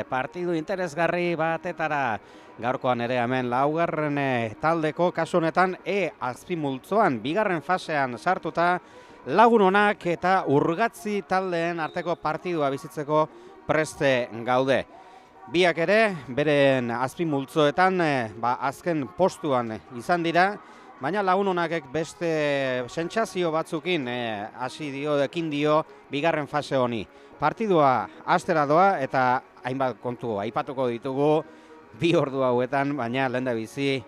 Partidu interesgarri batetara gaurkoan ere hemen laugarren taldeko kasu honetan azpimultzoan bigarren fasean sartuta Lagun Onak eta Urgatzi taldeen arteko partidua bizitzeko preste gaude. Biak ere beren azpimultzoetan azken postuan izan dira, baina Lagun Onakek beste sentsazio batzukin hasi ekin dio bigarren fase honi. Partidua hastera doa eta hainbat kontu aipatuko ditugu bi ordu hauetan, baina lehendabizi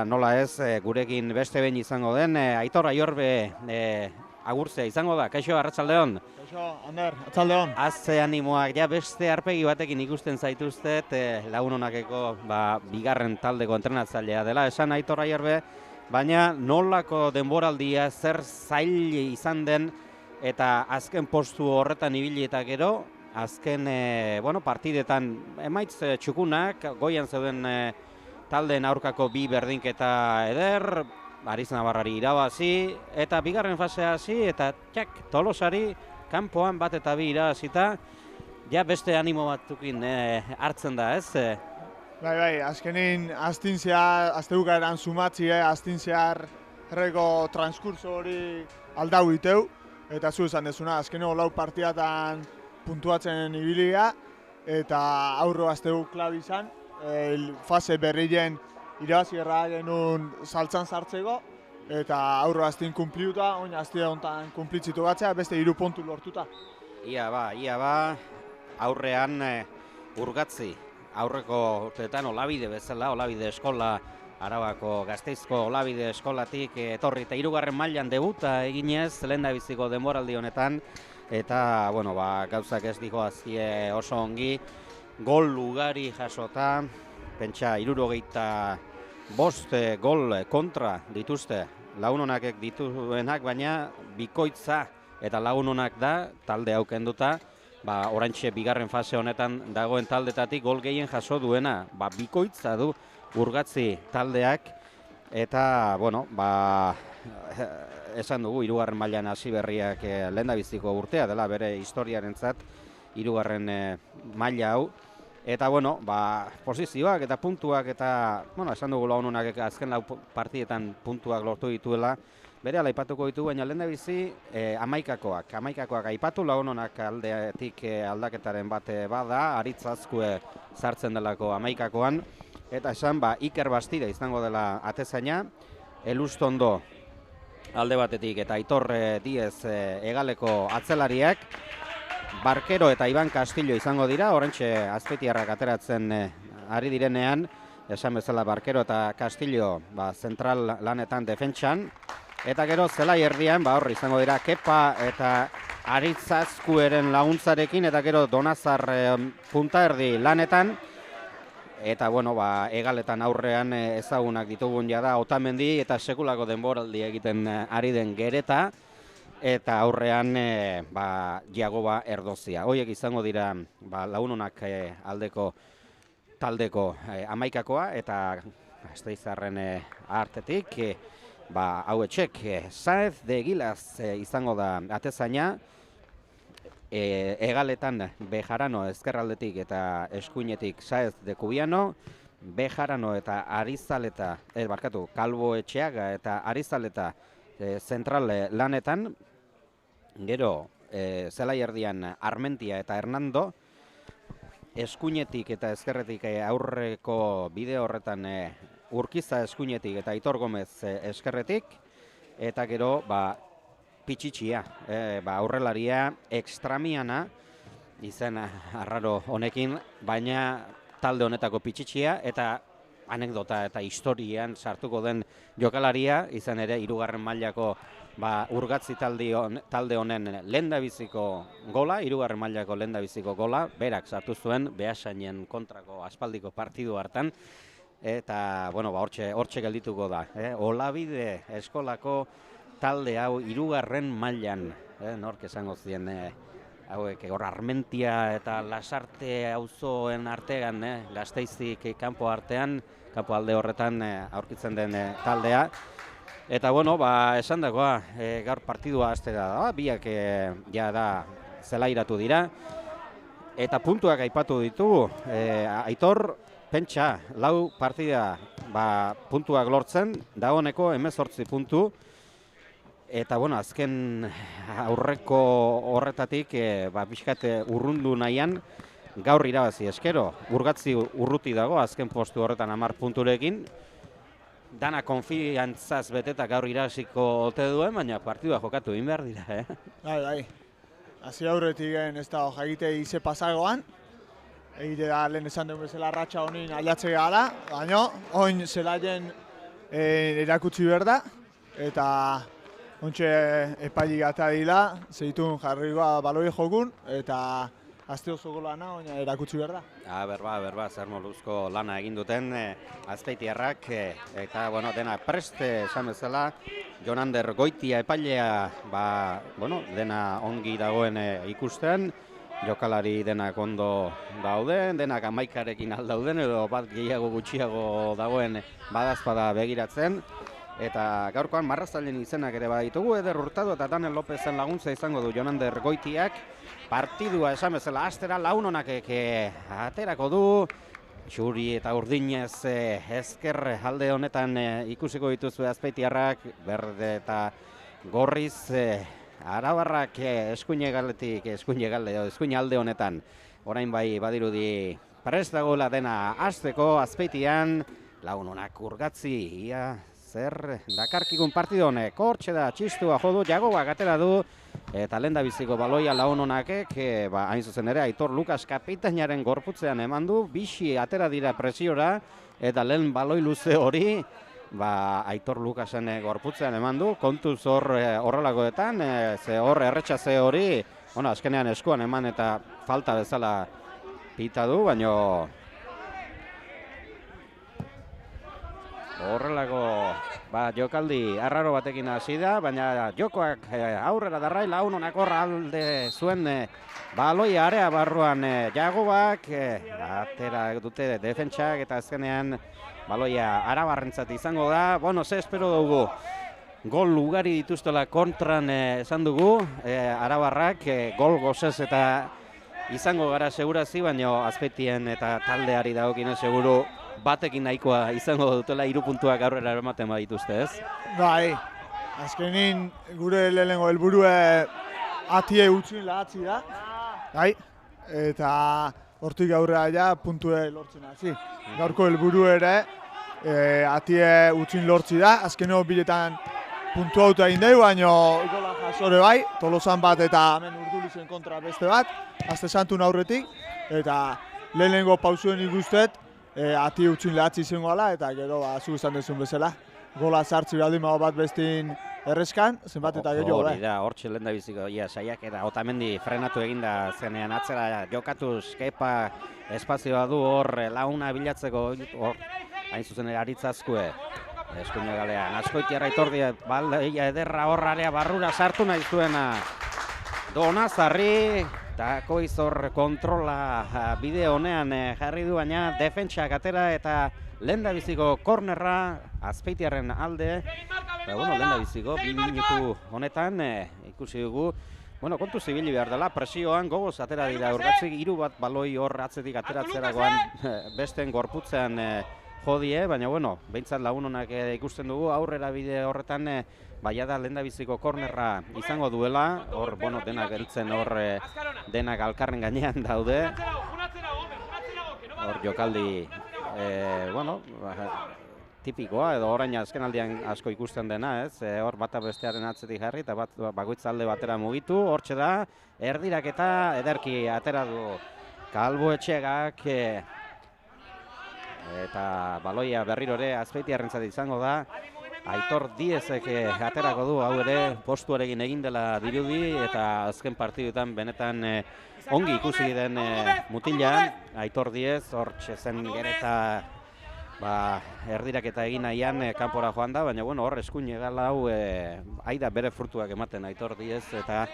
nola ez gurekin beste behin izango den Aitor Aiorbe agurtzea izango da. Kaixo, arratsaldeon. Kaixo, Ander, arratsaldeon. Azze animoak ja beste arpegi batekin ikusten zaituztet Lagun Onakeko bigarren taldeko entrenatzailea dela esan Aitor Aiorbe, baina nolako denboraldia zer zail izan den eta azken postu horretan ibili eta gero, azken partidetan emaitz txukunak, goian zeuden taldeen aurkako bi berdinketa eder, Ariz Navarrari irabazi, eta bigarren fasea hasi eta Tolosari kanpoan bat eta bi irabazita, ja beste animo batukin hartzen da, ez? Bai, azkenin astin zehar, astebukaeran sumatzi, astin zehar erreko transkurso hori aldau iteu, eta zu esan dezuna, azkeneko lau partidatan puntuatzen ibilia, eta aurro astegu klab izan, fase berrien irabazierra genuen saltzan sartzeko, eta aurro astin kumpliuta, oin astia honetan kumplitzitu gatzea, beste 3 puntu lortuta. Ia ba, aurrean Urgatzi, aurreko urteetan Olabide bezala, Olabide eskola, Arabako Gasteizko Olabide eskolatik etorri eta 3. mailan debuta eginez lehendabiziko denboraldi honetan, eta gauzak ez dihoazie oso ongi, gol ugari jasota, pentsa 75 gol kontra dituzte Lagun Onakek dituenak, baina bikoitza eta Lagun Onak da talde hau kenduta, oraintxe bigarren fase honetan dagoen taldetatik gol gehien jaso duena, bikoitza du Urgatzi taldeak, eta esan dugu 3. mailan hasi berriak lehendabiziko urtea dela bere historiarentzat 3. maila hau, eta posizioak eta puntuak eta esan dugu Lagun Onak azken lau partidetan puntuak lortu dituela, bere aipatuko ditu, baina lehendabizi amaikakoak aipatu. Lagun Onak aldetik aldaketaren bate bada, Aritz Azkue sartzen delako amaikakoan, eta esan Iker Bastida izango dela atezaina, Elustondo alde batetik eta Aitor Diez hegaleko atzelariak, Barkero eta Iban Castillo izango dira, oraintxe azpeitiarrak ateratzen ari direnean, esan bezala Barkero eta Castillo zentral lanetan defentsan, eta gero zelai erdian hor izango dira Kepa eta Aritz Azkueren laguntzarekin, eta gero Donazar punta erdi lanetan, eta hegaletan aurrean ezagunak ditugun jada Otamendi eta sekulako denboraldi egiten ari den Gereta, eta aurrean Jagoba Erdozia. Horiek izango dira Lagun Onak aldeko taldeko amaikakoa, eta Gasteiztarren artetik hauetxek Saez de Egilaz izango da atezaina, hegaletan Bejarano ezkerraldetik eta eskuinetik Saez de Cubiano, Bejarano eta Arizaleta, Kalbo Etxeaga eta Arizaleta zentral lanetan, gero zelai erdian Armentia eta Hernando, eskuinetik eta ezkerretik aurreko bide horretan Urkiza eskuinetik eta Aitor Gomez eskerretik, eta gero Pichichia, aurrelaria Extramiana, izen arraro honekin, baina talde honetako Pichichia, eta anekdota eta historian sartuko den jokalaria, izan ere 3. mailako Urgatzi talde honen lehendabiziko gola, 3. mailako lehendabiziko gola, berak sartu zuen Beasainen kontrako aspaldiko partidu hartan, eta hortxe geldituko da. Olabide eskolako talde hau 3. mailan, nork esango zien hauek Armentia eta Lasarte auzoen artean, Gasteizik kanpo artean, kanpo alde horretan aurkitzen den taldea. Eta esan dagoa, gaur partidua hastera da, biak ja da zelairatu dira. Eta puntuak aipatu ditugu, Aitor, pentsa, 4 partida puntuak lortzen, dagoeneko 18 puntu, eta bueno, azken aurreko horretatik pixkat urrundu nahian, gaur irabazi eskero, Urgatzi urruti dago, azken postu horretan 10 punturekin, dana konfiantzaz beteta gaur irabaziko ote duen, baina partidua jokatu egin behar dira, Bai. Hasi aurretik ez da jakite ize pasagoan, egite da lehen esan duen bezala ratxa honin aliatze gara, baina oin zelaien erakutsi behar da, eta ontxe epailik gata dila, zeitun jarrikoa baloi jokun, eta azte oso golana oin erakutsi behar da. Berba, zer moluzko lana egin duten azpeitiarrak, eta bueno, dena preste esan bezala, Jon Ander Goitia epailea, dena ongi dagoen ikusten, jokalari denak ondo dauden, denak 11arekin aldauden, edo bat gehiago gutxiago dagoen badazpada begiratzen, eta gaurkoan marraztailen izenak ere baditugu, Eder Hurtado eta Daniel Lopezen laguntza izango du Jon Ander Goitiak, partidua esan bezala astera launonak aterako du, Txuri eta Urdinez ezker alde honetan ikusiko dituzue azpeitiarrak, berde eta gorriz arabarrak eskuin alde honetan. Orain bai badirudi prest dagoela dena hasteko azpeitian, launonak Urgatzi, ia zer dakarkigun partido honek, hortxe da txistua jodu, Jagobak atera du, eta lehendabiziko baloia launonakek, hain zuzen ere, Aitor Lukas kapitainaren gorputzean eman du, bixi atera dira presiora, eta lehen baloi luze hori, Aitor Lukasen gorputzean eman du, kontuz horrelakoetan, ze hor erretxaze hori, azkenean eskuan eman eta falta bezala pita du, baino horrelako jokaldi arraro batekin hasi da, baina jokoak aurrera darrai, launonak horra alde zuen baloia area barruan Jagobak, atera dute defentsak eta azkenean baloia arabarrentzat izango da. Ze espero dugu, gol ugari dituztela kontran esan dugu, arabarrak, gol gozez eta izango gara segurazi, baina azpetien eta taldeari dagokien seguru batekin nahikoa izango dutela 3 puntuak aurrera eramaten badituzte, ez? Bai, azkenin gure lehenengo helburue atie utzin lahatzi da, bai, eta hortik aurrera ja puntue lortzen hasi. Gaurko helburu ere atie utzin lortzi da, azkeneko biletan puntu auta egin dugu, baina gola jasore bai, Tolosan bat eta hemen Urdulizen kontra beste bat, Aste Santun aurretik, eta lehenengo pausuen ikustet, ati utxin lehatzi izango ala, eta gero, zu izan dezun bezala, gola sartzi baldin bat bestin errezkan, zenbat eta gehiago. Hori da, hortxe lehendabiziko saiak eta Otamendi frenatu eginda zenean atzera jokatuz, Kepa espazioa du hor launa bilatzeko, hor hain zuzen aritzazkue, eskuine galean. Azkoitiarra Aitordia, baleia ederra horrarea barrura sartu nahi zuena Donazarri, eta Koizor kontrola bide honean jarri du, baina defentsak atera eta lehendabiziko kornerra Azpeitiarren alde. Lehendabiziko 2 minutu honetan ikusi dugu, kontu zibili behar dela, presioan gogoz atera dira Urgatzi, 3 bat baloi hor atzetik ateratzerakoan besten gorputzean jodie, baina behintzat lagunonak ikusten dugu, aurrera bide horretan da lehendabiziko kornerra izango duela, hor denak geltzen hor denak alkarren gainean daude, hor jokaldi tipikoa, edo orain azken aldian asko ikusten dena, ez? Hor bata bestearen atzetik jarri eta bakoitza alde batera mugitu, hortxe da, erdirak eta ederki atera du Kalbo Etxegak, eta baloia berriro ere Azpeitiarrentzat izango da. Aitor Diezek aterako du, hau ere postuarekin egin dela dirudi, eta azken partiduetan benetan ongi ikusi den mutila, Aitor Diez, hortxe zen Gereta erdirak eta egin nahian kanpora joan da, baina hor eskuin egala hau aida bere frutuak ematen Aitor Diez eta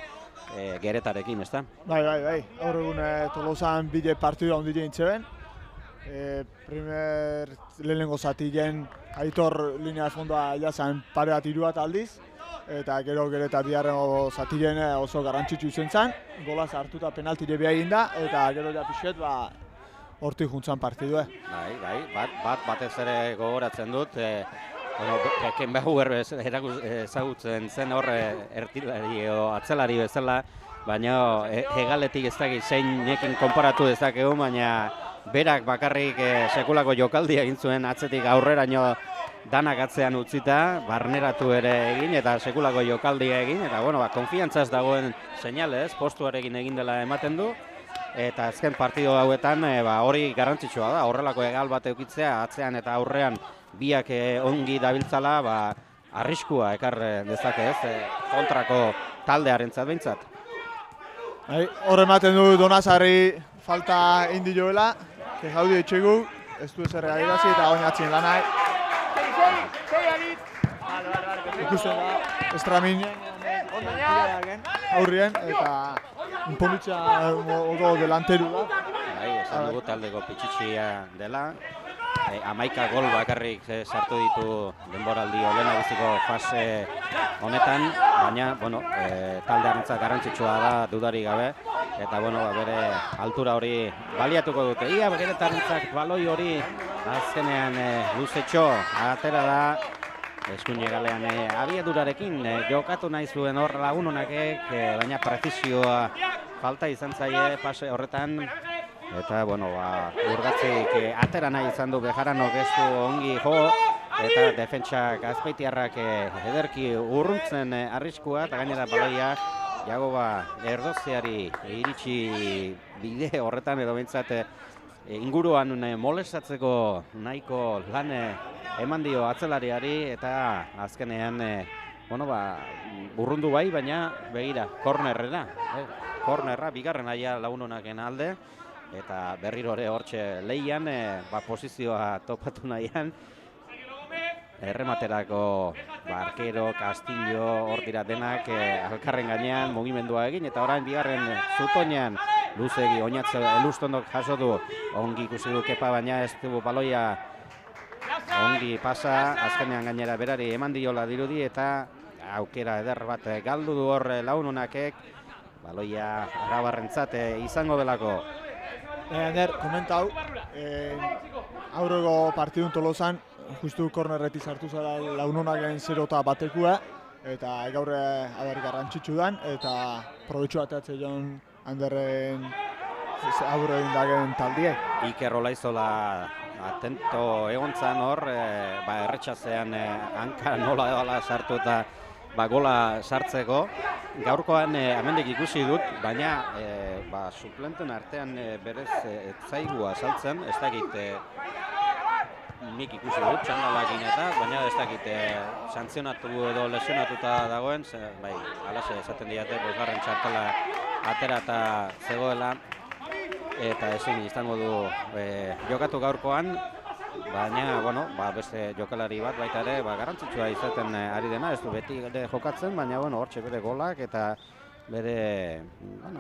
Geretarekin, ezta? Bai, hor egun Tolosan bide partidua ondile intzeben. Lehenengo zatigen Aitor linea fondoa jazan pare bat 3 bat aldiz, eta gero eta biharren zatiren oso garrantzitsu izan zen, gola sartu eta penaltire beha egin da, eta gero ja pixet, hortik juntzan partidue. Batez ere gogoratzen dut, Beckenbauer ezagutzen zen hor ertilari edo atzelari bezala, baina hegaletik ez dakit zeinekin konparatu dezakegu, baina berak bakarrik sekulako jokaldia egin zuen atzetik aurreraino danak atzean utzita, barneratu ere egin eta sekulako jokaldia egin, eta konfiantzaz dagoen seinalez, postuarekin egin dela ematen du, eta azken partido hauetan hori garrantzitsua da, horrelako hegal bat eukitzea, atzean eta aurrean biak ongi dabiltzala, arriskua ekar dezake kontrako taldearentzat behintzat. Hor ematen du Donazarri falta indi joela, kejaudi etxegu, ez du ezer adirazi eta oinatzen lanai. Ikusten da, estraminen aurrien eta inponitza odo delanteru da. Esan dugu taldeko pitxitxia dela. 11 gol bakarrik sartu ditu denboraldi lehendabiziko fase honetan, baina taldearentzat garrantzitsua da dudarik gabe, eta bere altura hori baliatuko dute. Ia Geretarentzat baloi hori azkenean luzetxo atera da, eskuin egalean abiadurarekin jokatu nahi zuen hor lagunonakek, baina prezizioa falta izan zaie pase horretan. Eta, urgatzik atera nahi izan du Bejaranok ez du ongi jo, eta defentsak Azpeitiarrak ederki urruntzen arriskua, eta gainera baloia Jagoba Erdozeari iritsi bide horretan edo behintzat inguruan molestatzeko nahiko lan eman dio atzelariari, eta azkenean urrundu bai, baina begira, kornerra, bigarren aia lagunonaken alde, eta berriro ere hortxe lehian, posizioa topatu nahian, errematerako Arkero, Castillo, hor dira denak alkarren gainean mugimendua egin, eta orain bigarren zutoinean luzegi oinatze elustondok jaso du, ongi ikusi du Kepa, baina ez du baloia ongi pasa, azkenean gainera berari eman diola dirudi, eta aukera eder bat galdu du hor launonakek, baloia Arabarrentzat izango delako. Ander, komentau, aurrego partidun Tolosan, justu kornerretik sartu zara launonaken 0-1 eta gaur garrantzitsu dan, eta probetxu ateatze joan Anderren aurre indagen taldiek. Iker Olaizola atento egontzan hor, erretxazean hanka nola sartu eta gola sartzeko. Gaurkoan hemendik ikusi dut, baina suplenten artean berez zaigua saltzen, ez dakit nik ikusi dut txandalakin eta, baina ez dakit santzionatu edo lesionatuta dagoen, alaxe esaten diate, bosgarren txartela atera eta zegoela, eta ezin izango du jokatu gaurkoan, baina, beste jokalari bat baita ere, garrantzitsua izaten ari dena, ez du beti jokatzen, baina, hortxe bere golak eta bere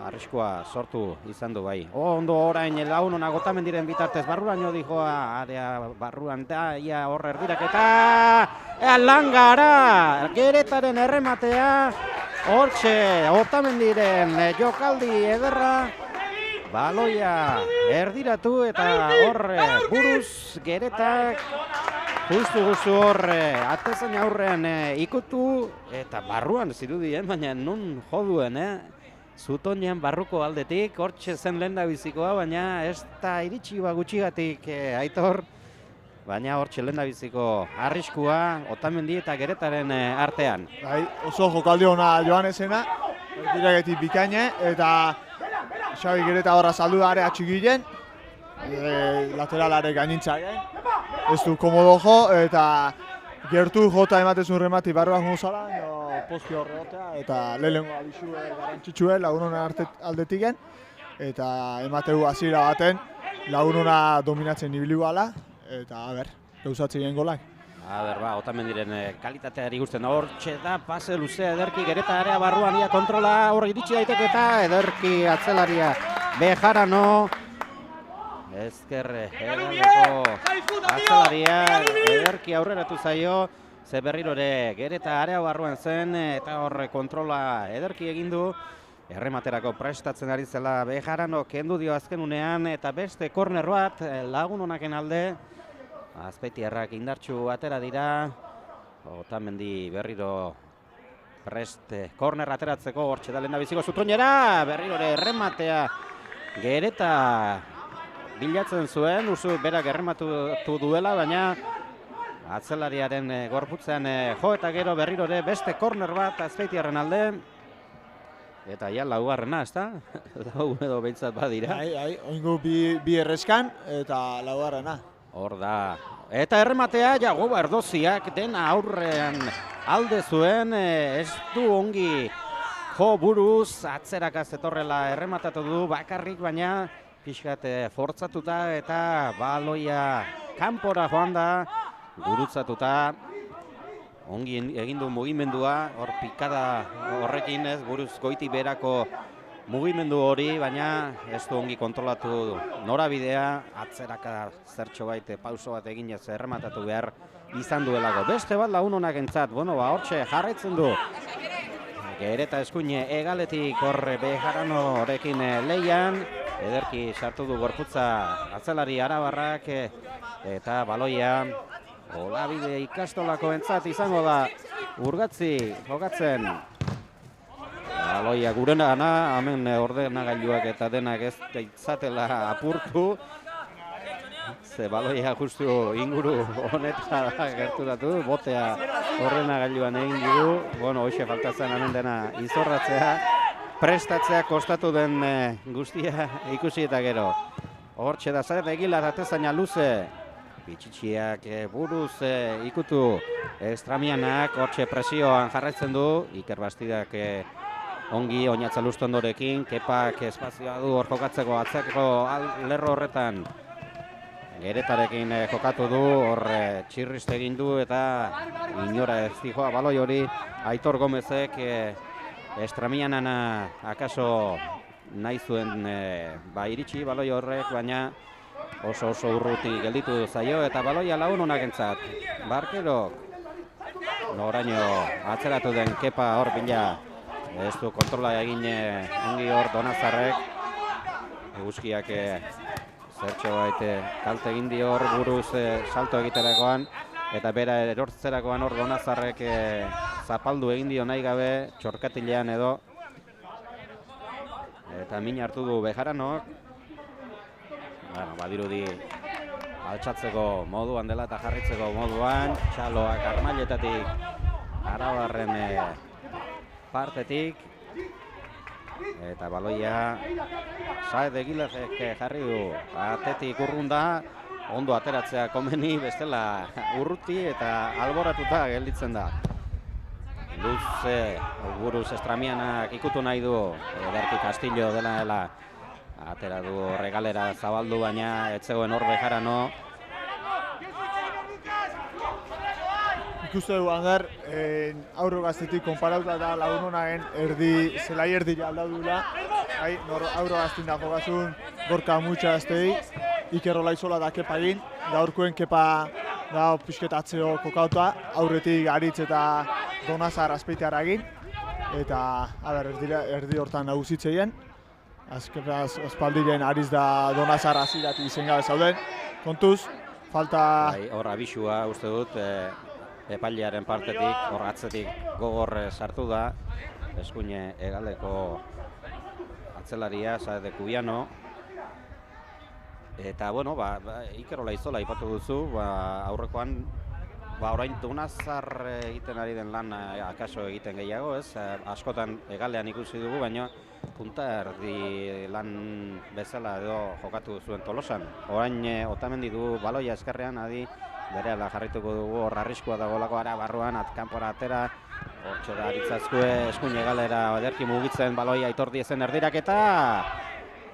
arriskua sortu izan du bai. Ondo orain launonak Otamendiren bitartez barruraino dijoa, area barruan da, ia horre erdirak eta Langara, Geretaren errematea, hortxe Otamendiren jokaldi ederra, baloia erdiratu eta horre buruz Geretak justu horre atezain aurrean ikutu eta barruan zirudien, baina nun joduen, zutonean barruko aldetik, hortxe zen lehendabizikoa, baina ez da iritsi gutxigatik Aitor, baina hortxe lehendabiziko arriskua Otamendi eta Geretaren artean. Oso jokaldi ona Joanesena, erdiregetik bikaine, eta Xabi Gereta horra saldu da area txigilen, lateralare gainintzaien, ez du komodo jo, eta gertu jota ematezun remati barruan guzala, posti horregotea, eta lehenengo abizue garrantzitsue lagunonen aldetiken, eta emategu hasiera baten lagunona dominatzen ibili gala, eta gauzatzen golak. Otamendiren kalitateari gusten da hortxe da, pase luzea ederki Gereta area barruan ia kontrola hor iritsi daiteke eta ederki atzelaria Bejarano. Ezkerre, edaleko atzelaria ederki aurreratu zaio, ze berriro ere Gereta area barruan zen eta horre kontrola ederki egin du. Errematerako prestatzen ari zela Bejarano kendu dio azken unean eta beste korner bat Lagun Onaken alde. Azpeitiarrak indartsu atera dira. Otamendi berriro prest korner ateratzeko hortxe da lehendabiziko Zutoinera. Berriro ere errematea Gereta bilatzen zuen, usu berak errematu duela, baina atzelariaren gorputzean jo eta gero berriro ere beste korner bat Azpeitiarren alde. Eta ja laugarrena, ez da? Lau edo behintzat badira. Oingo bi erreskan eta laugarrena. Hor da. Eta errematea Jagoba Erdoziak dena aurrean alde zuen, ez du ongi jo buruz, atzerak zetorrela errematatu du bakarrik, baina pixkat fortzatuta eta baloia kanpora joan da, gurutzatuta. Ongi egin du mugimendua, hor pikada horrekin ez, buruz goiti berako mugimendu hori, baina ez du ongi kontrolatu norabidea, atzeraka zertxo baite pauso bat egin ez errematatu behar izan duelako. Beste bat Lagun Onakentzat, hortxe jarraitzen du. Gereta eskuine egaletik horre Bejarano horrekin lehian, ederki sartu du gorputza atzelari arabarrak eta baloia Olabide ikastolako entzat izango da Urgatzi jokatzen. Baloia gurena gana, hemen ordenagailuak eta denak ez ditzatela apurtu. Ze baloia justu inguru honetan gerturatu, botea ordenagailuan egin du. Hoxe faltatzen hemen dena izorratzea, prestatzea kostatu den guztia ikusi eta gero. Hortxe da zer egila atezaina luze. Bitxitsiak buruz ikutu Estramianak, hortxe presioan jarraitzen du. Iker Bastidak ongi Oñatza Lustondorekin, Kepak espazioa du hor jokatzeko atzeko lerro horretan. Geretarekin jokatu du, hor txirriste egin du eta inora ez dijoa baloi hori Aitor Gomezek Estramianana akaso nahi zuen iritsi baloi horrek, baina oso urruti gelditu zaio eta baloia Lagun Onakentzat. Barkerok noraino atzeratu den Kepa hor bila ez du kontrola egin ongi hor Donazarrek. Eguzkiak zertxo baite kalte egin dio hor buruz salto egiterakoan eta bera erortzerakoan hor Donazarrek zapaldu egin dio nahi gabe txorkatilean edo. Eta min hartu du Bejaranok. Badirudi altxatzeko moduan dela eta jarritzeko moduan. Txaloak Armailetatik Arabarren partetik. Eta baloia Saez Egilazek jarri du. Atetik urrunda, ondo ateratzea komeni, bestela urruti eta alboratuta gelditzen da. Luze buruz Estramianak ikutu nahi du. Ederki Castillo dela atera du regalera zabaldu, baina etzegoen hor Bejarano. Ikuste du, Ander, aurro gaztetik konparauta da Lagun Onaken zelai erdi aldaudula. Aurro gaztin da jokazun Gorka Mutxa aztei, Iker Olaizola da Kepa egin, gaurkoen Kepa da pixket atzeo kokauta, aurretik Aritz eta Donazar Azpeitiarra egin. Eta, erdi hortan nagusitzeien. Azpaldiren Ariz da Donazar aziratu izen gabe zauden. Kontuz, falta... Hor abisua uste dut, epailearen partetik, hor atzetik gogor sartu da. Eskuine egaleko atzelaria, Saez de Cubiano. Eta, Iker Olaizola ipatu duzu, aurrekoan, orain Donazar egiten ari den lan akaso egiten gehiago, ez? Askotan egalean ikusi dugu, baina punta erdi lan bezala edo jokatu zuen Tolosan. Orain Otamendi du baloia eskerrean, adi berehala jarrituko dugu, hor arriskua dagoelako barruan, kanpora atera, hortxe da Aritzazkue eskuin egalera ederki mugitzen baloia Aitor Diezen erdiraketa,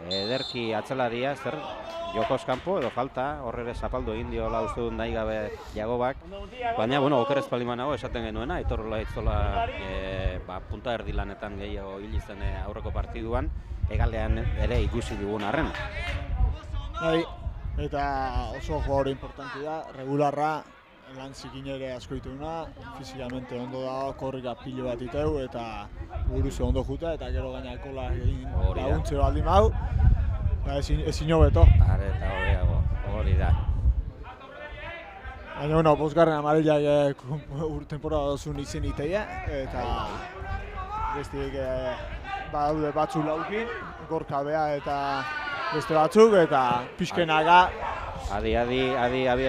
ederki atzelaria, zer jokoz kanpo edo falta, horre zapaldu egin diola uste dut nahi gabe Jagobak, baina, oker ez paliman nago esaten genuena, Aitor Olaitzola punta erdi lanetan gehiago hil izan aurreko partiduan, egalean ere ikusi dugun arren. Eta oso jugadore importanti da, regularra, lan zikin ere asko dituna, fizikamente ondo da, korrika pilo bat iteu eta buruze ondo juta eta gero gainakola egin laguntze baldin mau, ezin hobeto. Are eta hobeago, hori da. Baina, bueno, bosgarren amarillak temporada dozun izen iteia, eta bestik badaude batzu laukin, gorka bea eta beste batzuk, eta pixkenaga. Adi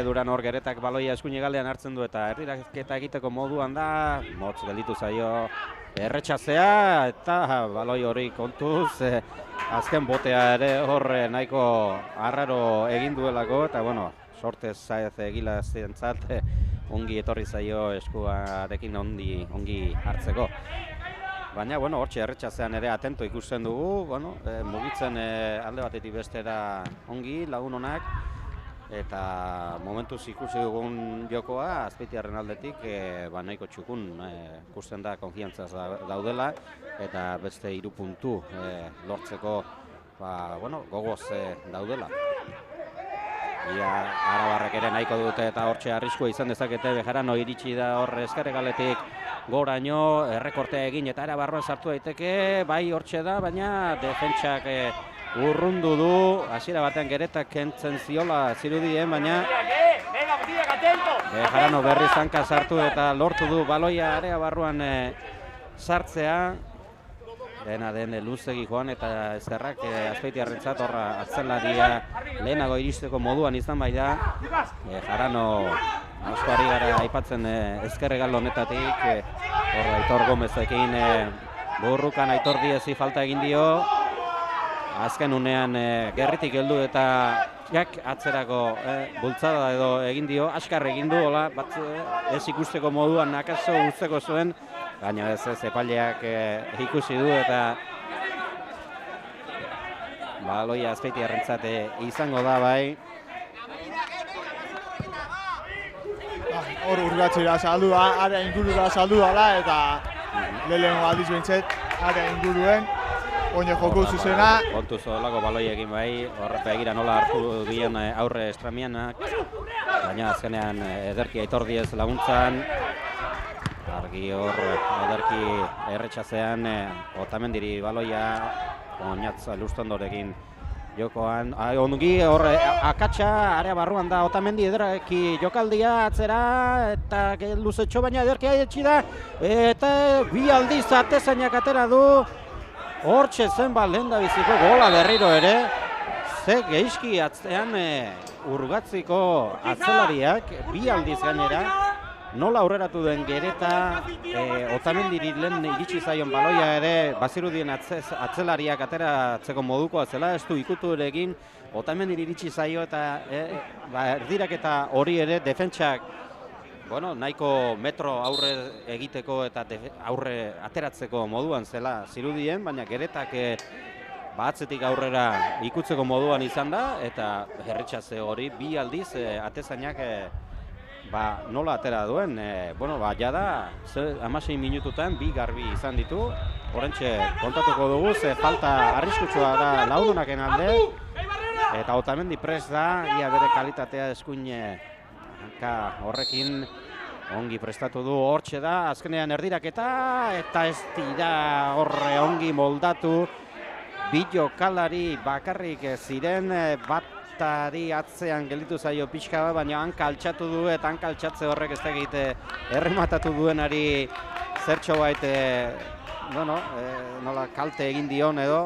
duran hor Geretak baloia eskuin egalean hartzen du eta erdiraketa egiteko moduan da, motz gelditu zaio erretxazea eta baloi hori kontuz, azken botea ere hor nahiko arraro egin duelako eta bueno, sortez Saez Egilazentzat ongi etorri zaio eskuarekin ongi hartzeko. Baina, bueno, hortxe erretxazean ere atento ikusten dugu, bueno, mugitzen alde batetik bestera ongi, lagun honak, eta momentuz ikusi dugun jokoa, Azpeitiarren aldetik, nahiko txukun ikusten da konfiantzaz daudela, eta beste 3 puntu lortzeko, gogoz daudela. Ia Arabarrek ere nahiko dute eta hortxe arriskua izan dezakete, Bejarano iritsi da hor Eskarregaletik goraino, errekortea egin eta Arabarroan sartu daiteke, bai hortxe da, baina defentsak urrundu du, hasiera batean Geretak kentzen ziola zirudien, baina Bejarano berriz hanka sartu eta lortu du baloia area barruan sartzea. Dena den luzegi joan eta ezkerrak Azpeitiarrentzat horra atzelaria lehenago iristeko moduan izan bai da. Jarano asko ari gara aipatzen ezkerregal honetatik, hor Aitor Gomezekin burrukan Aitor Diezi falta egin dio. Azken unean gerritik heldu eta jak atzerako bultzada edo egin dio, askar egin du, hola, ez ikusteko moduan akaso usteko zuen, baina ez epaileak ikusi du eta baloia Azpeitiarrentzat izango da bai. Hor urgatzera saldu da, area ingurura saldu dala eta lehenengo aldiz behintzet area inguruen oine joko zuzena. Kontuz olako baloi egin bai, horrepe egira nola hartu dien aurre Estramianak, baina azkenean ederki Aitor Diez laguntzan, argi hor ederki erretxazean Otamendiri baloia oinatz Luztondorekin jokoan. Ongi hor akatsa area barruan da Otamendi ederki jokaldia atzera eta luzetxo baina ederki aietxi da eta bi aldiz atezainak atera du. Hortxe zen lehendabiziko gola berriro ere, ze gehiski atzean urgatziko atzelariak, bi aldiz gainera, nola aurreratu den Gereta, Otamendiri lehen iritsi zaion baloia ere, bazirudien atzelariak ateratzeko modukoa zela, ez du ikutu ere egin, Otamendiri iritsi zaio eta erdiraketa hori ere defentsak, nahiko metro aurre egiteko eta aurre ateratzeko moduan zela zirudien, baina Geretak atzetik aurrera ikutzeko moduan izan da, eta erretxaze hori bi aldiz atezainak nola atera duen. Jada 16 minututan bi garbi izan ditu, horrentxe kontatuko dugu, ze falta arriskutsua da laudonaken alde, eta Otamendi prest da, ia bere kalitatea eskuin hanka horrekin ongi prestatu du, hortxe da, azkenean erdiraketa eta ez dira horre ongi moldatu, bi jokalari bakarrik ziren, batari atzean gelditu zaio pixka bat, baina hanka altxatu du eta hanka altxatze horrek ez egite errematatu duenari zertxo bait, nola kalte egin dion edo,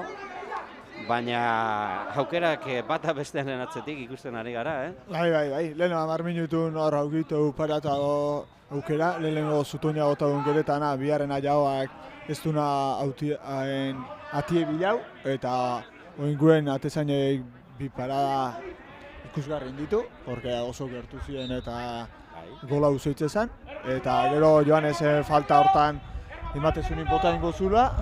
baina aukerak bata bestearen atzetik ikusten ari gara, Bai, leheno 10 minutun hor aukitu parata aukera, lehenengo zutonia gota duen Geretana, biharrena jauak ez duna atie bilau, eta oinguen atezainei bi parada ikusgarri ditu, porque oso gertu ziren eta gola uzoitze zen, eta gero Joanes falta hortan ematezunin bota ingo zula,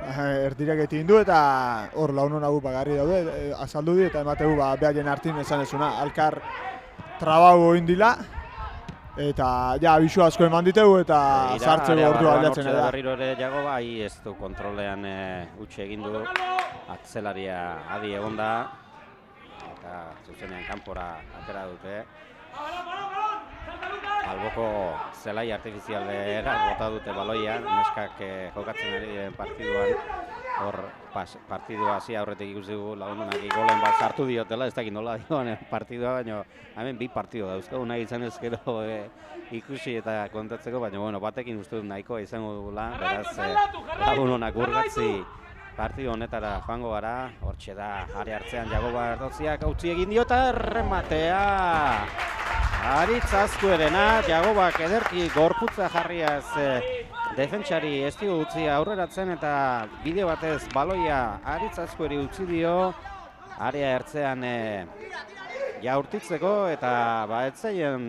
erdiraketin du eta hor launon hau bagarri daude, azaldu di eta emategu behaien hartin esan ezuna. Alkar trabau egin dila eta bisu asko eman ditegu eta sartzeko ordua aldatzen da. Berriro ere jago bai ez du kontrolean utxe egin du, atzelaria adi egon da eta zuzenean kanpora atera dute. alboko zelai artifizialera bota dute baloia, neskak jokatzen ari diren partiduan, hor partidua hasi aurretik ikusi dugu lagununak golen bat sartu diotela, ez dakit nola dioan partidua, baina hemen 2 partidu dauzkagu nahi izan ezkero ikusi eta kontatzeko, baina bueno, batekin uste dut nahikoa izango dugula, beraz lagununak urgatzi partidu honetara joango gara, hortxe da, are hartzean Jagoba Erdotziak utzi egin dio eta rematea! Aritz Azkuerena, Jagobak ederki gorputza jarriaz defentsari ez dio utzi aurreratzen eta bideo batez baloia Aritz Azkueri utzi dio, area ertzean jaurtitzeko eta ez zaien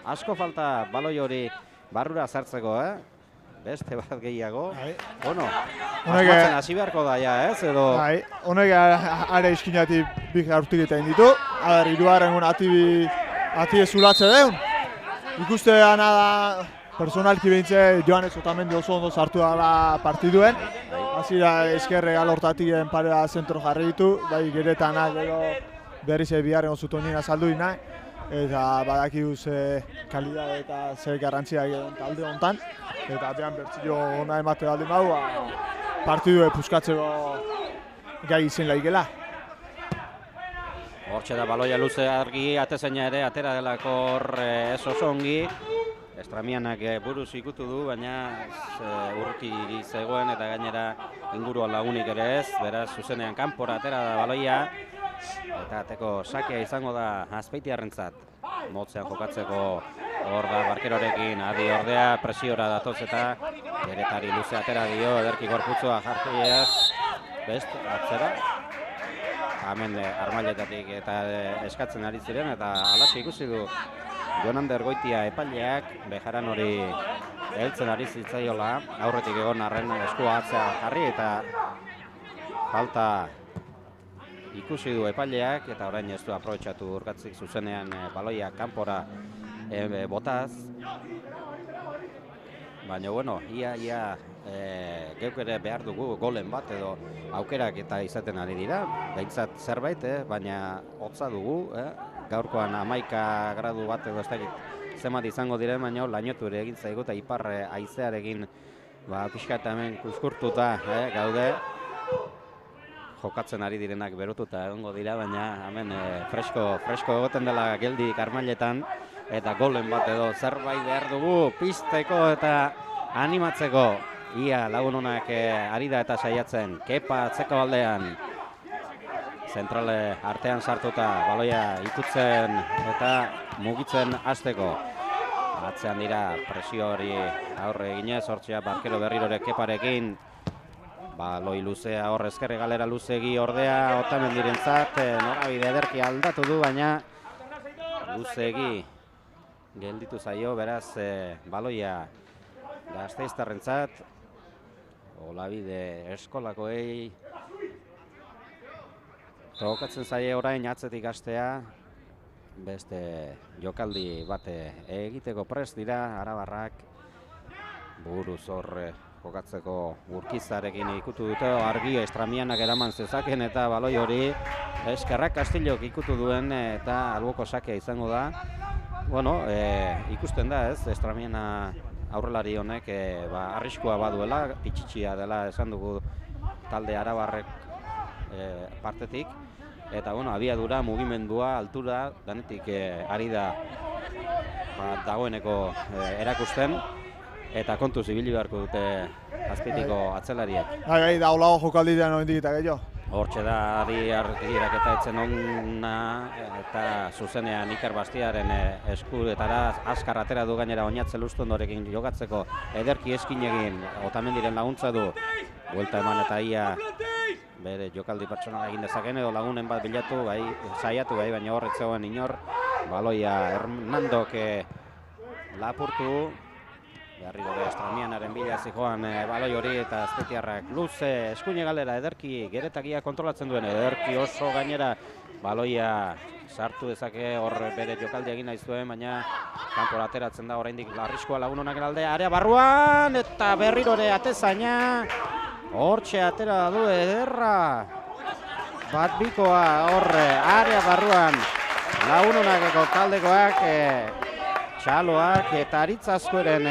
asko falta baloi hori barrura sartzeko, beste bat gehiago. Bueno, asmatzen hasi beharko da ja, ez? Edo... Honek are iskinatik bi jaurtik eta inditu. Hirugarren ati zulatze deun. Ikustean da personalki behintze Joanes Otamendi oso ondo sartu dela partiduen. Hasira eskerre galortatien parea zentro jarri ditu, bai geretanak edo berriz biharren osutonien azaldu dina. Eta badakigu ze kalidade eta ze garrantzia egin talde honetan. Eta behan bertzio ona emate baldin badu, partidue puskatzeko gai izen laikela. Hortxe da baloia luze argi, atezaina ere atera delako hor ez oso ongi. Estramianak buruz ikutu du, baina urruti zegoen eta gainera inguruan lagunik ere ez. Beraz, zuzenean kanpora atera da baloia. Eta ateko sakea izango da Azpeitiarrentzat. Motzean jokatzeko hor da barkerorekin, adi ordea presiora datoz eta geretari luze atera dio, ederki gorputzua jartziaz. Best, atzera. Hemen armailetatik eta eskatzen ari ziren eta alaxe ikusi du Jonander Goitia epaileak Bejaran hori heltzen ari zitzaiola, aurretik egon arren eskua atzea jarri eta falta ikusi du epaileak eta orain ez du aprobetxatu urkatzik zuzenean baloia kanpora botaz. Baina bueno, ia geuk ere behar dugu golen bat edo aukerak eta izaten ari dira. Behintzat zerbait, baina hotza dugu, gaurkoan 11 gradu bat edo ez dakit zenbat izango diren, baina lainotu ere egin zaigu eta ipar haizearekin pixka eta hemen kuskurtuta gaude. Jokatzen ari direnak berotuta egongo dira, baina hemen fresko egoten dela geldi karmailetan eta golen bat edo zerbait behar dugu pizteko eta animatzeko. Ia lagununak ari da eta saiatzen, Kepa atzeko aldean. Zentrale artean sartuta, baloia ikutzen eta mugitzen hasteko. Atzean dira presio hori aurre eginez, hortzea barkero berrirore Keparekin. Baloi luzea hor ezkerre galera luzegi ordea Otamendirentzat, norabide ederki aldatu du, baina luzegi gelditu zaio, beraz baloia Gasteiztarrentzat. Olabide eskolakoei tokatzen zaie orain atzetik hastea, beste jokaldi bate egiteko prest dira arabarrak, buruz hor jokatzeko Urkizarekin ikutu dute, argi Estramianak eraman zezaken eta baloi hori Eskerrak Kastillok ikutu duen eta alboko sakea izango da. Bueno, ikusten da ez, Estramiana aurrelari honek arriskua baduela, pitxitxia dela esan dugu talde arabarrek partetik. Eta bueno, abiadura, mugimendua, altura, danetik ari da dagoeneko erakusten. Eta kontuz ibili beharko dute Azpeitiko atzelariak. Bai, da olago jokaldidean oraindik eta gehiago. Hortxe da adi argiraketa etzen ona eta zuzenean Iker Bastiaren eskuetara azkar atera du gainera Oñatze Lustondorekin jokatzeko ederki eskin egin Otamendiren laguntza du. Buelta eman eta ia bere jokaldi pertsonala egin dezaken edo lagunen bat bilatu, saiatu baina horret zegoen inor. Baloia Hernandok lapurtu. Berriro Estramianaren bila zijoan baloi hori eta Azpeitiarrak luze eskuine galera ederki geretakia kontrolatzen duen ederki oso gainera baloia sartu dezake hor bere jokaldi egin nahi zuen, baina kanpora ateratzen da oraindik arriskua lagunonak aldea area barruan eta berriro ere atezaina hortxe atera du ederra bat bikoa hor area barruan lagunonakeko taldekoak Txaloak eta Aritz Azkoeren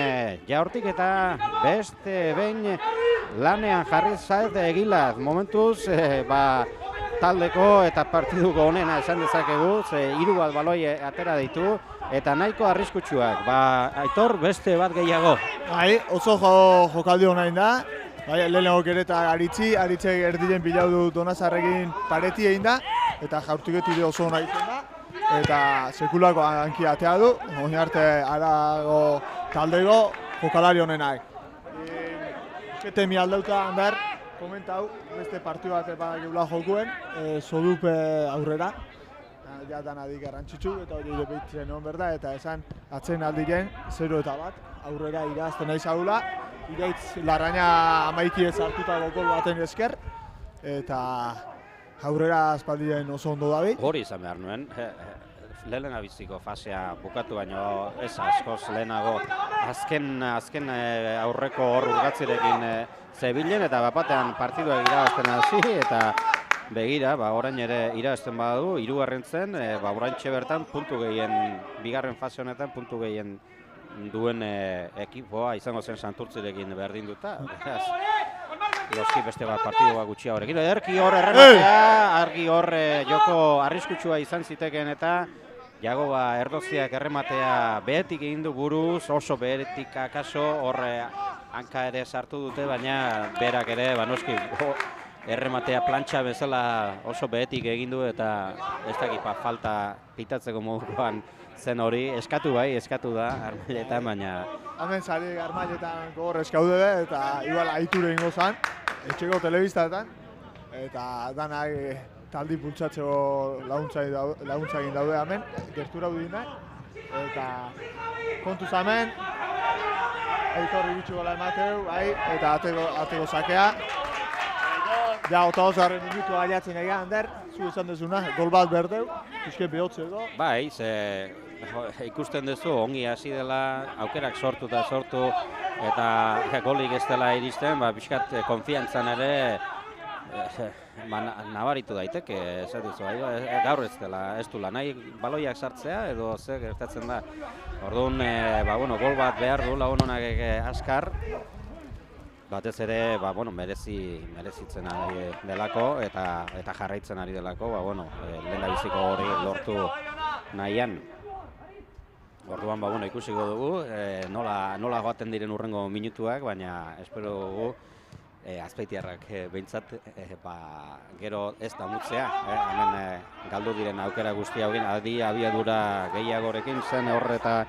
jaurtik eta beste behin lanean jarri zait Egilaz. Momentuz, taldeko eta partiduko onena esan dezakegu, 3 bat baloi atera ditu eta nahiko arriskutsuak. Aitor, beste bat gehiago. Oso jokaldi honain da. Lehenengo gereta Aritzek erdilen bilau du Donazarrekin pareti egin da, eta jaurtiketide oso hona izan da, eta sekulako hanki atea du, oin arte arago taldego jokalari honenak. Esketemi aldauta handar, komentau, beste partidu bat badakigula jokuen, Sodupe aurrera, ja danadik garrantzitsu, eta hori ere behitzen egon berda, eta esan atzen aldiren 0-1 aurrera irazten nahi zaula. Iraitz Larraña amaiki ez hartutako gol baten esker, eta aurrera aspaldien oso ondo dabi. Hori izan behar nuen, lehena biziko fasea bukatu baino ez askoz lehenago azken aurreko hor urgatzirekin zebilen eta bapatean partiduak irabazten hasi eta begira, orain ere irabazten badadu, 3. zen, oraintxe bertan puntu gehien, bigarren fase honetan puntu gehien duen ekipoa izango zen Santurtzirekin berdinduta. Noski beste bat partidu bat gutxia horrekin. Ederki hor errematea, argi hor joko arriskutsua izan zitekeen eta Jagoba Erdoziak errematea behetik egin du buruz, oso behetik akaso hor hanka ere sartu dute, baina berak ere noski errematea plantxa bezala oso behetik egin du eta ez dakit falta pitatzeko modukoan zen hori, eskatu da Armailetan, baina... Hemen zari Armailetan gogor eskaude eta igual aiture ingo zan, etxeko telebistaetan, eta danak taldi pultsatzeko laguntza egin daude hemen, gertura budinak, eta kontuz hemen, Aitor iritsu gola emateu, eta ateko sakea. Ja, 25. minutua gaiatzen egan, Ander, zu esan dezuna, gol bat berdeu, pixke behotzeko. Bai, ikusten duzu, ongi hasi dela, aukerak sortu eta golik ez dela iristen, pixkat konfiantzan ere nabaritu daiteke, ez duzu, gaur ez dela, ez du nahi baloiak sartzea edo ze gertatzen da. Orduan, gol bat behar du lagun honak askar, batez ere, merezitzen ari delako eta jarraitzen ari delako, lehendabiziko hori lortu nahian. Orduan, ikusiko dugu, nola joaten diren urrengo minutuak, baina espero dugu Azpeitiarrak behintzat gero ez damutzea. Hemen galdu diren aukera guzti haugin, abiadura gehiagorekin zen hor eta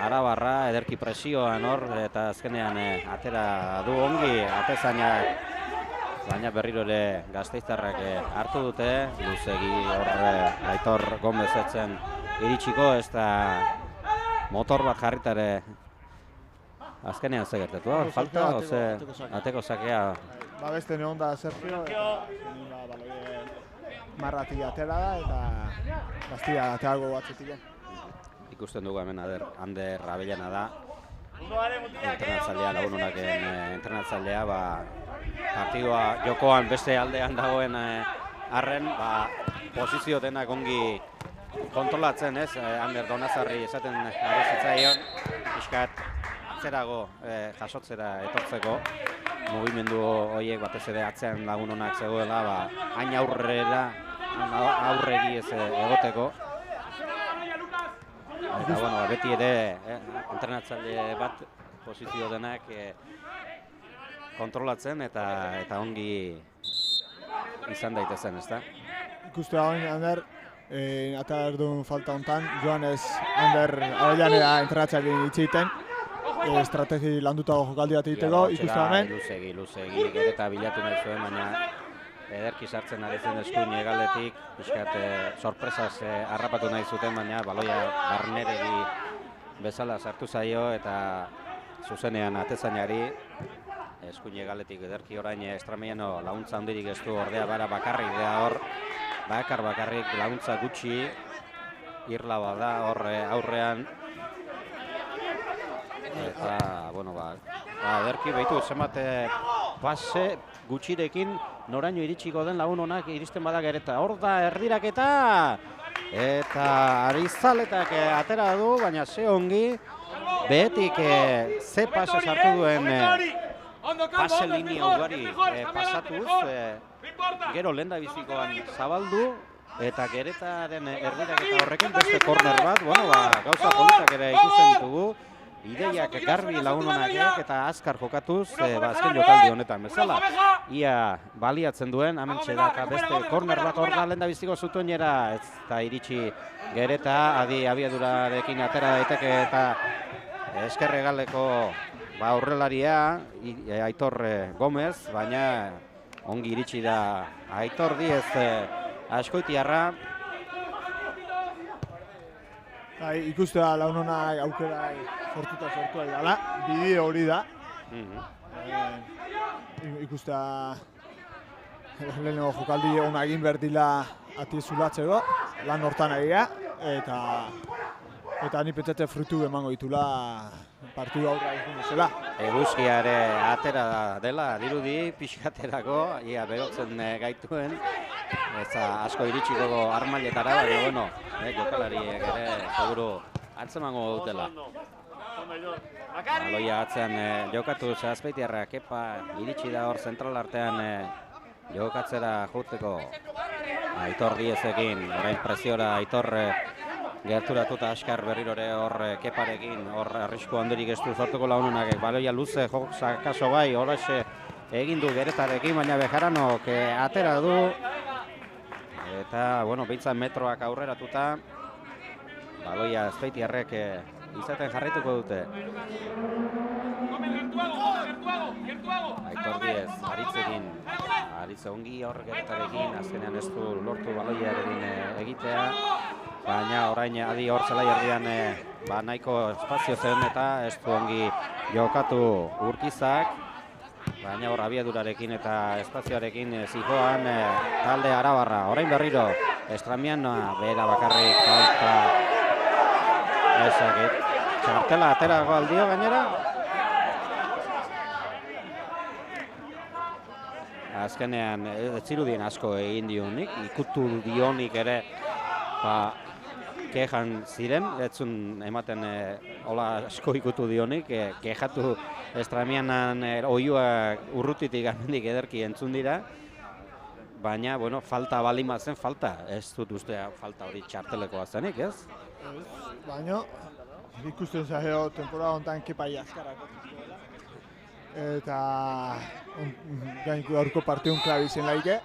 Arabarra ederki presioan hor eta azkenean atera du ongi atezainak, baina berriro ere Gasteiztarrak hartu dute, luzegi hor Aitor Gomez etzen iritsiko, ez da motor bat jarritare azkenean ze gertatu, falta, ateko sakea. Beste neon da Sergio, marratik atera da eta Gaztia ateago batzetik. Ikusten dugu hemen Ander Abellana da, entrenatzailea, lagun honaken entrenatzailea, partidua jokoan beste aldean dagoen arren, posizio denak ongi kontrolatzen, ez? Ander Donazarri esaten ari zitzaion, pixkat atzerago jasotzera etortzeko, mugimendu horiek batez ere atzean lagun honak zegoela, hain aurregi ez egoteko. Eta, beti ere, entrenatzaile bat posizio denak kontrolatzen eta ongi izan daitezen, ezta? Ikuste hain, Ander, eta erdun falta hontan, Joanes Ander Avellaneda entrenatzaile itxeiten, estrategi landutago jokaldi bat egiteko, ikuste hemen. Luzegi, gereta bilatu nahi zuen, baina ederki sartzen ari zen eskuin egaldetik, pixkat sorpresaz harrapatu nahi zuten, baina baloia barneregi bezala sartu zaio eta zuzenean atezainari eskuin egaldetik ederki orain Estrameiano laguntza handirik ez du, ordea bakarrik da hor, bakarrik laguntza gutxi, irla bada hor aurrean. Eta, ederki behitu zenbat pase gutxirekin noraino iritsiko den lagun honak iristen bada gereta. Hor da erdiraketa Eta Arizaletak atera du, baina ze ongi, behetik ze pase sartu duen pase linea ugari pasatuz, gero lehendabizikoan zabaldu, eta Geretaren erdiraketa horrekin beste korner bat, gauza politak ere ikusten ditugu, ideiak garbi lagunonak eta azkar jokatuz, azken jokaldi honetan bezala. Ia baliatzen duen, hementxe da, eta beste korner bat hor da lehendabiziko zutoinera, ez da iritsi Gereta, abiadurarekin atera daiteke eta eskerregaleko aurrelaria, Aitor Gomez, baina ongi iritsi da Aitor Diez Azkoitiarra. Ikustea launonak aukera sortua dela, bide hori da. Ikustea lehenengo jokaldi ona egin behar dila ati zulatzeko, lan hortan egia, eta ni pentsate frutu emango ditula partidu aurra egin bezala. Eguzkiare atera dela, dirudi, pixkaterako, ia berotzen gaituen, eta asko iritsiko armailetara, baina, jokalariek ere, seguru, atzemango dutela. Baloia atzean jokatu Azpeitiarra, Kepa iritsi da hor zentral artean jokatzera jouteko Aitor Diezekin, orain presiora Aitor gerturatuta askar berrirore hor Keparekin, hor arrisku handirik ez du sortuko launonak, baloia luze joksa kaso bai, horrexe egin du Geretarekin, baina Bejaranok atera du, eta, behintzat metroak aurreratuta, baloia Azpeitiarrek izaten jarraituko dute. Aitor Diez, Aritze ongi hor Geretarekin, azkenean ez du lortu baloiarekin egitea, baina orain adi hor zelai erdian nahiko espazio zen eta ez du ongi jokatu Urkizak, baina hor abiadurarekin eta espazioarekin zijoan talde arabarra. Orain berriro, Estramian behera bakarrik falta ezakit. Txartela aterago aldio gainera. Azkenean ez zirudien asko egin dionik, ikutu dionik ere kejan ziren, etzun ematen hola asko ikutu dionik, kejatu Estramianan oiua urrutitik amendik ederki entzun dira, baina, falta balima zen falta, ez dut ustea falta hori txartelekoa zenik, ez? Baina, ikusten zaio temporada honetan Kepai azkarako. Eta gainko aurko partiun klabi zen laike,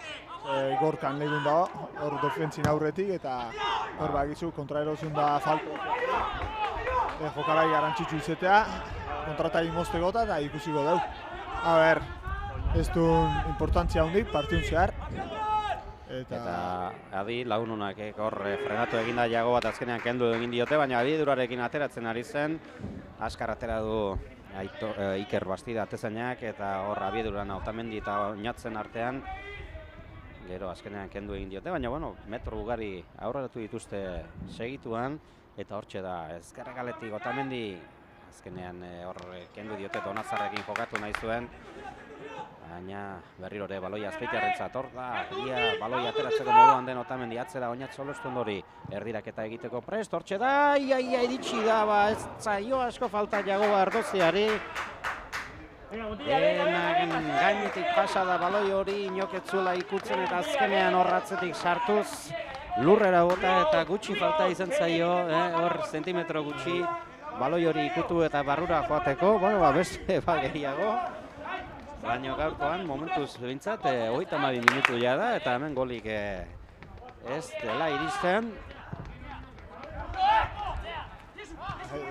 gorkan legun dago, hor defentzin aurretik, eta hor bagizu kontraerozun da falta. Jokalai garantzitsu izetea, kontratai moztegota eta ikusiko deu. Ez du importantzia hundik, partiun zehar. Eta adi lagununak hor frenatu eginda jago bat azkenean kendu egin diote, baina abiedurarekin ateratzen ari zen, askar atera du Iker Bastida atezainak eta hor abieduran Otamendi eta Oñatzen artean gero azkenean kendu egin diote, baina metro ugari aurreratu dituzte segituan eta hortxe da ezkerregaletik Otamendi azkenean hor kendu diote Donazarrekin jokatu nahi zuen, baina berrirore baloia Azpeitiarrentzat hor da, baloia ateratzeko moduan den Otamendi atzera Oñat Solostondori erdiraketa egiteko prest, hortxe da, iritsi da, ez zaio asko falta jago Ardoziari. Gainetik pasa da baloi hori inoketzula ikutzen eta azkenean horratzetik sartuz lurrera bota eta gutxi falta izan zaio, hor zentimetro gutxi baloi hori ikutu eta barrura joateko, beste gehiago. Baina gaurkoan momentuz bintzat, 32 minutu da eta hemen golik ez dela iristen.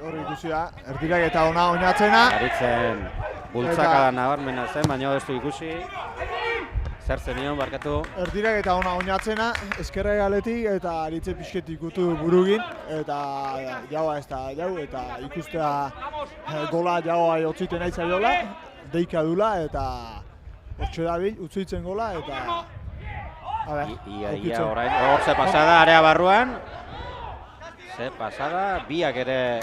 Hor ikusi da, erdiraketa ona Oñatzena. Aritzen bultzakada nabarmena zen, baina ez du ikusi. Zer zenion, barkatu? Erdiraketa ona Oñatzena, eskerregaletik eta Aritze pixket ikutu burugin. Eta jaua ez da jau, eta ikustea gola jaua otziten nahi zaiola. Deika dula eta hortxe dabil, utzitzen gola eta... Ia orain, hor ze pasada area barruan. Ze pasada, biak ere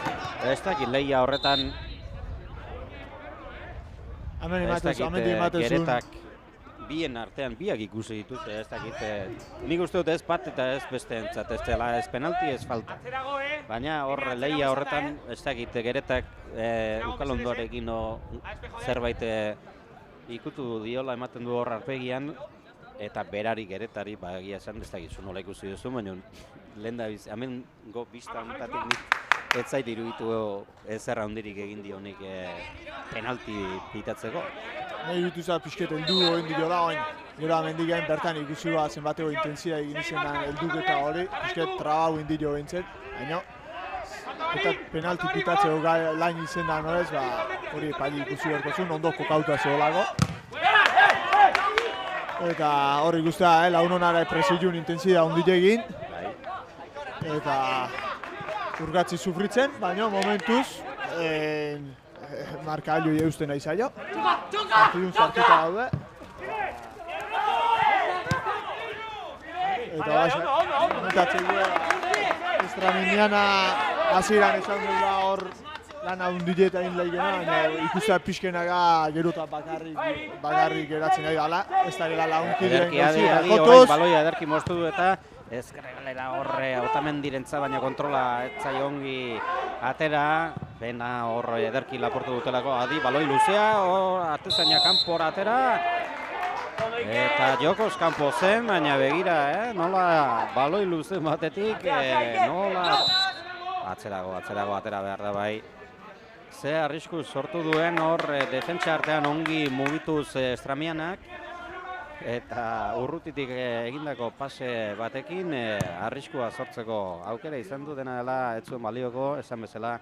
ez dakit lehia horretan. Hemen imatezun. Geretak bien artean biak ikusi ditut, ez dakit, nik uste dut ez bat eta ez besteentzat, ez dela ez penalti ez falta. Baina hor lehia horretan, ez dakit, Geretak Ukalondoarekin zerbait ikutu diola ematen du hor arpegian, eta berari Geretari, egia esan ez dakit, nola ikusi duzu, baina lehen da hemen bizta honetatik nik ez zait iruditu ezer handirik egin dionik penalti pitatzeko. Nahi dituza pixket heldu egin diola oin. Gero amendigain bertan ikusi zenbateko intentzia egin izenan helduketa hori, pixket trabau egin dio behintzet, baina eta penalti pitatzeko lain izenan horrez, hori epaili ikusi berko zuen, ondo kokauta zeholako. Eta hori guztia, launonara presiun intentzia ondi egin. Eta urgatzi sufritzen, baina momentuz markailu eusten nahi zailo. Partidun sartuta daude. Eta komentatzen du Estraminiana hasieran esan dela hor lan handia eta egin lehigena, baina ikustea pixkenaga gerota bakarrik geratzen nahi dela. Ez da gela lagunkideen gauzia. Orain baloia ederki moztu du eta ezkerregalera horre Otamendirentza, baina kontrola etzai ongi atera, bena horre ederki laportu dutelako, adi, baloi luzea, atezaina kanpora atera, eta jokoz kanpo zen, baina begira, nola baloi luze batetik, nola atzerago atera behar da bai. Ze arrisku sortu duen hor defentsa artean ongi mugituz Estramianak, eta urrutitik egindako pase batekin arriskua sortzeko aukera izan du, dena dela ez zuen balioko, esan bezala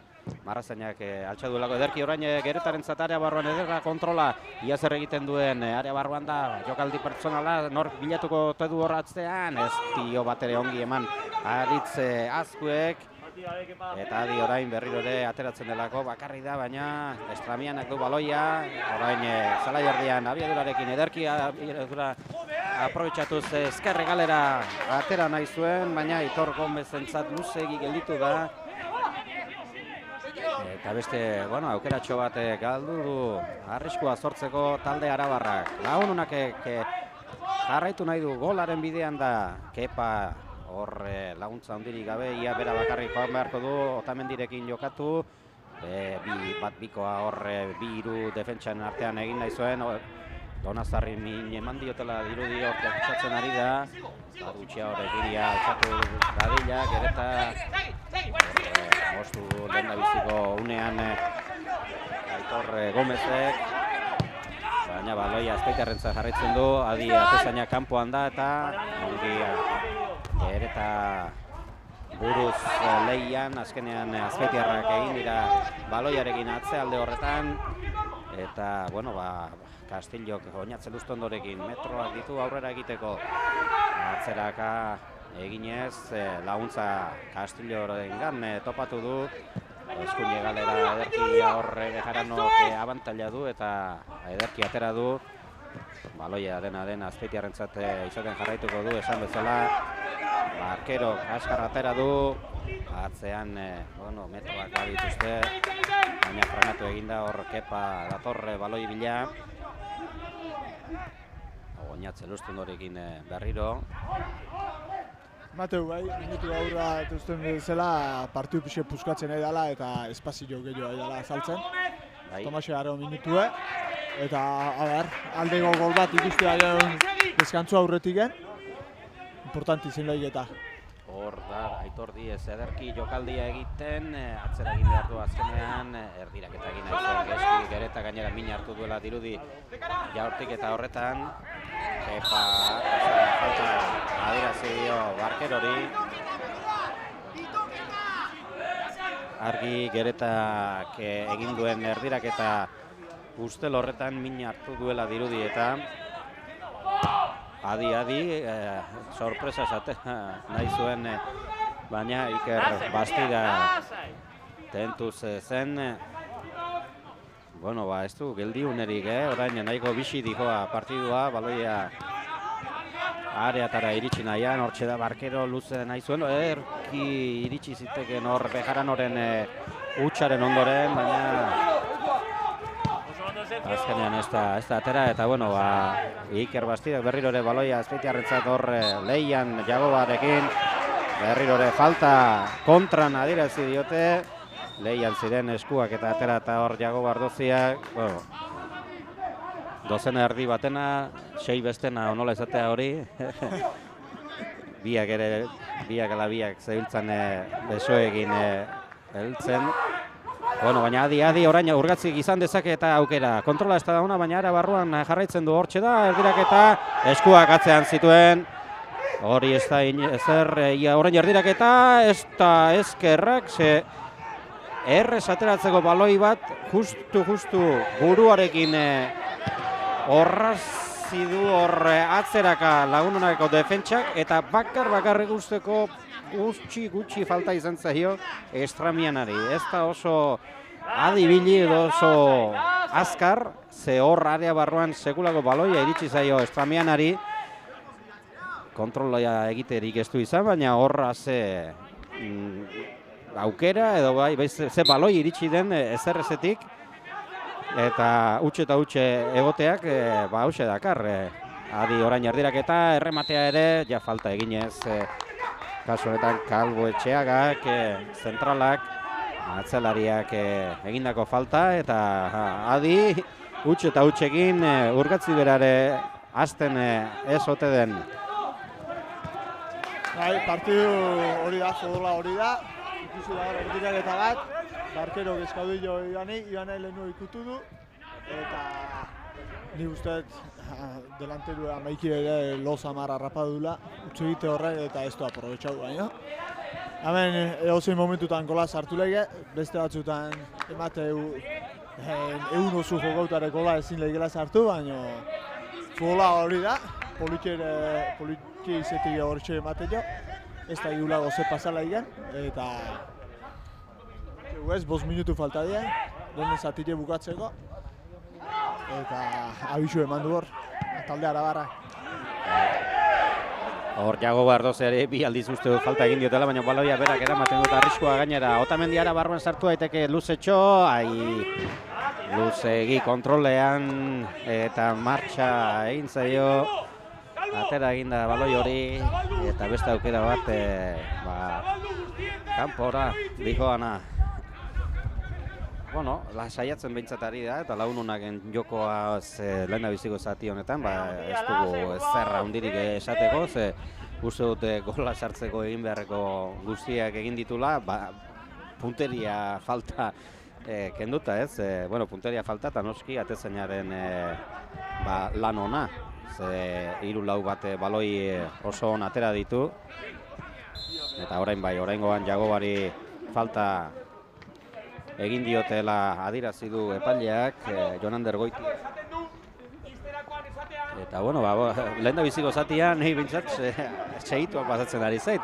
Marrazainak altxa duelako ederki orain Geretarentzat area barruan ederra kontrola, ia zer egiten duen area barruan da, jokaldi pertsonala, nor bilatuko tedu horratzean, ez dio bat ere ongi eman aritz Azkuek, eta adi orain berriro ere ateratzen delako bakarri da, baina Estramianak du baloia, orain zelai erdian abiadurarekin ederki abiadura aprobetxatuz ezkerre galera atera nahi zuen, baina Aitor Gomezentzat luzegi gelditu da. Eta beste, aukeratxo bat galdu du arriskua sortzeko talde arabarrak. Laununak jarraitu nahi du golaren bidean da Kepa. Hor laguntza handirik gabe, ia bera bakarrik joan beharko du, Otamendirekin jokatu, bikoa hor bi-hiru defentsan artean egin nahi zuen, Donazarri min eman diotela dirudi hor kutsatzen ari da, Badutxia hor egiria altxatu dadila, Gereta moztu lehen da biziko unean Aitor Gomezek, baina baloia Azpeitiarrentzat jarraitzen du, adi atezaina kanpoan da eta Gereta buruz lehian, azkenean Azpeitiarrak egin dira baloiarekin atzealde horretan, eta, Kastillok oinatzen ustondorekin metroak ditu aurrera egiteko, atzeraka eginez, laguntza Kastillorengan topatu du, eskuine galera ederki horre Bejaranok abantaila du eta ederki atera du, baloia dena Azpeitiarrentzat izaten jarraituko du, esan bezala, Arkero askar atera du, atzean metroak badituzte, baina frenatu eginda hor Kepa datorre baloi bila. Oinatze Lustundorekin berriro. Mateu minutu aurra duzten bezala partiu pixe puskatzen nahi dela eta espazio gehiago nahi dela azaltzen. Tomase garo minutue. Eta, aldego gol bat ikustea deskantzua aurretiken. Importanti zen lehigeta. Hor da, Aitor Diez ederki jokaldia egiten, atzera egin behar du azkenean, erdiraketa egin nahi zuen Gezki, Gereta gainera min hartu duela dirudi jaurtik eta horretan. Kepa, falta adierazi dio Barkerori. Argi Geretak egin duen erdiraketa ustel horretan min hartu duela dirudi eta adi, sorpresa nahi zuen, baina Iker Bastida tentuz zen. Ez du geldiunerik, orain nahiko bixi dikoa partidua, baloia areatara iritsi nahian, hortxe da Barkero luze nahi zuen, erki iritsi ziteken hor Bejaranoren hutsaren ondoren, baina Azkenean ez da atera, eta bueno, Iker Bastidek berriro ere baloia Azpeitiarrentzat hor lehian Jagobarekin. Berriro ere falta kontran adierazi diote. Lehian ziren eskuak eta atera eta hor Jagoba Ardoziak. Bueno, dozena erdi batena, 6 bestena onola esatea hori. Biak ala biak zebiltzan besoegin heltzen. Bueno, baina adi orain urgatzik izan dezake eta aukera. Kontrola ez da ona, baina ara barruan jarraitzen du hortxe da. Erdiraketa eskuak atzean zituen. Hori ez da ezer, orain erdiraketa, ez da ezkerrak, ze errez ateratzeko baloi bat, justu buruarekin horrazi du hor atzeraka lagunonako defentsak, eta bakarrik usteko gutxi falta izan zaio Estramianari. Ez da oso adibili edo oso azkar, ze hor area barruan sekulako baloia iritsi zaio Estramianari. Kontrola egiterik ez du izan, baina horra ze aukera edo ze baloi iritsi den ezerrezetik. Eta utxe egoteak, hause dakar. Adi orain erdiraketa, errematea ere, ja falta eginez. Kasu honetan Kalbo Etxeagak, zentralak, atzelariak egindako falta, eta adi utxekin urgatzi berare hasten ez ote den. Partidu hori da, zodola hori da, ikusi da erdiraketa bat, barkero gezkaudillo Ibanei lehenua ikutu du, eta ni usteet delanterua amaiki ere los amarra rapadula, utzu egite horrek eta ez du aprobetxau baina. Hemen egozein momentutan gola sartu lege, beste batzutan emate egun oso jokautarek gola ezin lehigela sartu, baina gola hori da, poliki izetik horretxe ematea, ez da igulago ze pasala igen, eta ez, 5 minutu falta dira, lehen zatile bukatzeko, eta abisu eman du hor, talde arabarra. Hor Jagoba Ardoziari bi aldiz uste du falta egin diotela, baina baloia berak eramaten dut arriskua gainera. Otamendi ara barruan sartu daiteke Luzetxo, Luzegi kontrolean eta martxa egin zaio. Atera eginda baloi hori, eta beste aukera bat, kanpora, dijoana. Bueno, saiatzen behintzat ari da, eta laununaken jokoa lehen biziko zati honetan, ez dugu zerra hundirik esateko, ze uste dute gola sartzeko egin beharreko guztiak egin ditula, punteria falta kenduta ez, punteria falta eta noski atezainaren lan ona. 3-4 bat baloi oso on atera ditu, eta oraingoan Jagobari falta egin diotela adirazi du epaileak, Jonander Goiti. Eta lehen biziko zatia nahi bintzat segituak pasatzen ari zait.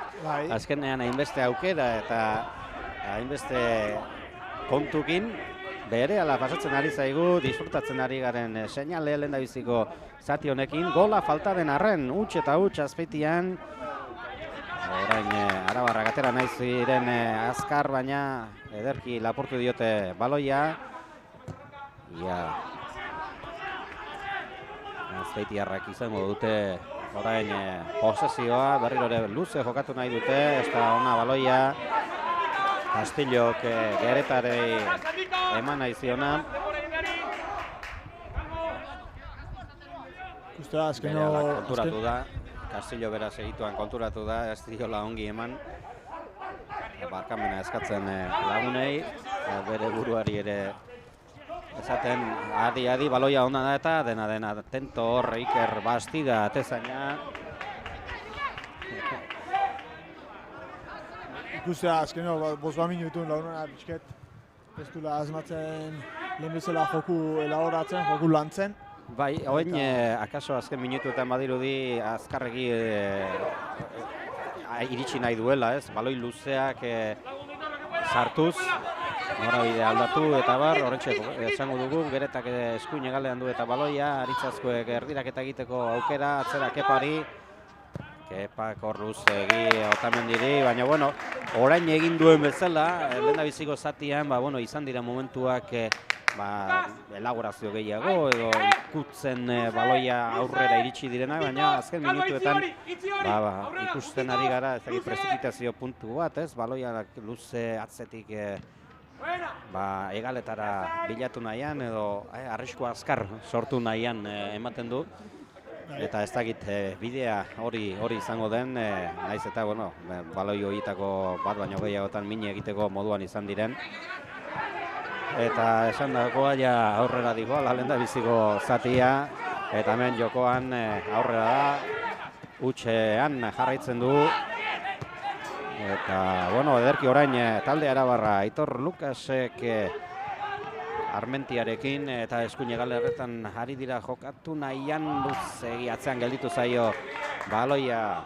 Azkenean hainbeste aukera eta hainbeste kontukin berehala pasatzen ari zaigu, disfrutatzen ari garen seinale lehen biziko zati honekin. Gola falta den arren, huts Azpeitian. Orain arabarrak atera nahi ziren azkar, baina ederki lapurtu diote baloia. Azpeitiarrak izango dute orain posesioa, berriro ere luze jokatu nahi dute, ez da ona baloia. Castillok Geretarei eman nahi ziona. Konturatu da, Castillo bera segituan konturatu da, ez diola ongi eman. Barkamena eskatzen lagunei, bere buruari ere esaten adi baloia ona da eta dena atento hor Iker Bastida atezaina. Ikustea azkeneko 5 minutun lagunena pixket ez dula asmatzen lehen bezala joku elaboratzen, joku lantzen. Bai, oin akaso azken minutuetan badirudi azkarregi iritsi nahi duela, ez? Baloi luzeak sartuz, norabide aldatu eta horrentxe esango dugu, Geretak eskuin egalean du eta baloia, Aritzazkoek erdiraketa egiteko aukera, atzera Kepari, Kepak hor Luzegi, Otamendiri, baina orain egin duen bezala, lehen biziko zatian, izan dira momentuak elaborazio gehiago edo ikutzen baloia aurrera iritsi direnak, baina azken minutuetan ikusten ari gara ez dakit prezipitazio puntu bat, ez? Baloia luze atzetik egaletara bilatu nahian edo arriskua azkar sortu nahian ematen du. Eta ez dakit bidea hori izango den, naiz eta baloi horietako bat baino gehiagotan min egiteko moduan izan diren. Eta esan dagoa aurrera digoa, lehendabiziko zatia, eta hemen jokoan aurrera da, hutsean jarraitzen du. Eta, ederki orain talde arabarra Aitor Lukasek Armentiarekin eta eskuin egalerretan ari dira jokatu nahian luzegi atzean gelditu zaio baloia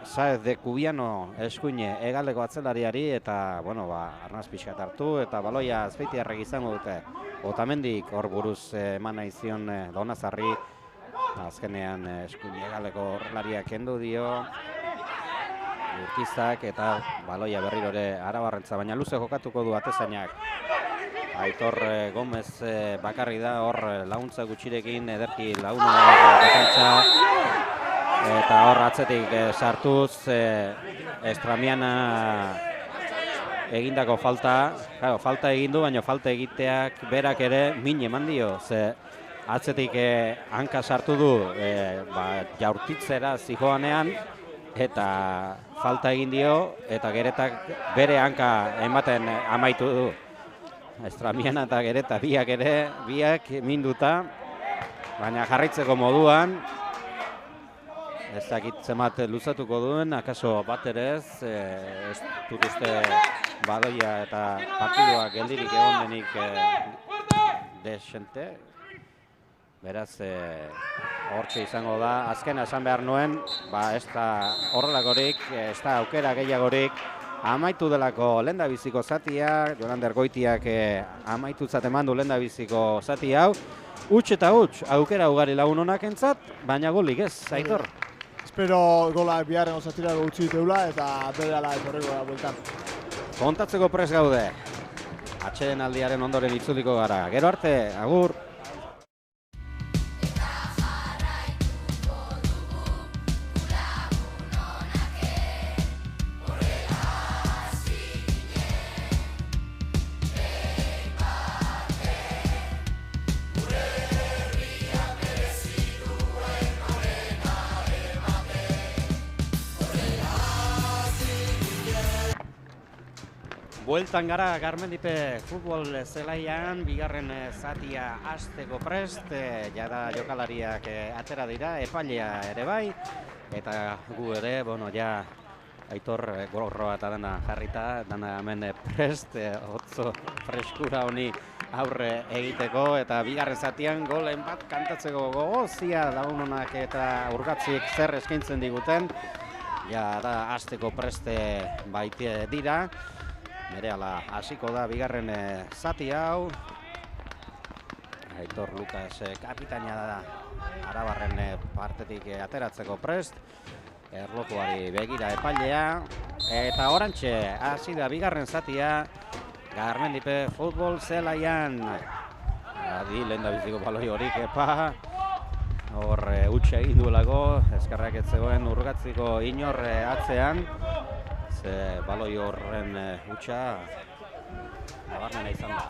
Saez de Cubiano eskuin egaleko atzelariari eta, arnaz pixkat hartu eta baloia azpeitiarrek izango dute. Otamendik hor buruz eman nahi zion Donazarri, azkenean eskuin egaleko horrelariak kendu dio. Urkizak eta baloia berrirore arabarrentza, baina luze jokatuko du atezainak. Aitor Gomez bakarri da hor laguntza gutxirekin ederki laguna defentsa. Eta hor atzetik sartuz Estramiana egindako falta. Falta egin du, baina falta egiteak berak ere min eman dio. Ze atzetik hanka sartu du jaurtitzera zijoanean. Eta falta egin dio, eta Geretak bere hanka ematen amaitu du. Estramiana eta Gereta biak minduta, baina jarraitzeko moduan, ez dakit zemat luzatuko duen, akaso bat ere ez dut uste baloia eta partiduak geldirik egon denik desente. Beraz, hortxe izango da, azkena esan behar nuen, ez da horrelakorik, ez da aukera gehiagorik, amaitu delako lehendabiziko zatia, Jolander Goitiak amaitutzat eman du lehendabiziko zati hau, huts eta huts, aukera ugari lagun honak entzat, baina golik ez, Aitor? Espero gola biharren osatirako utzi diteula eta berala etorreko da bueltan. Kontatzeko prest gaude, atxeden aldiaren ondoren itzuliko gara. Gero arte, agur! Bueltan gara Garmendipe futbol zelaian, bigarren zatia hasteko prest, jada jokalariak atera dira, epailea ere bai, eta gu ere, Aitor gorroa eta dena jarrita, dena hemen prest, otzo freskura honi aurre egiteko, eta bigarren zatian golen bat kantatzeko gogozia lagunonak eta urgatzik zer eskaintzen diguten, jada hasteko preste baite dira. Berehala hasiko da bigarren zati hau. Aitor Lukas kapitaina da arabarren partetik ateratzeko prest. Erlojuari begira epailea. Eta orantxe hasi da bigarren zatia Garmendipe futbol zelaian. Adi lehendabiziko baloi horik epa. Hor hutsa egin duelako, eskerrak ez zegoen urgatziko inor atzean. Baloi horren hutsa nabarmena izan da.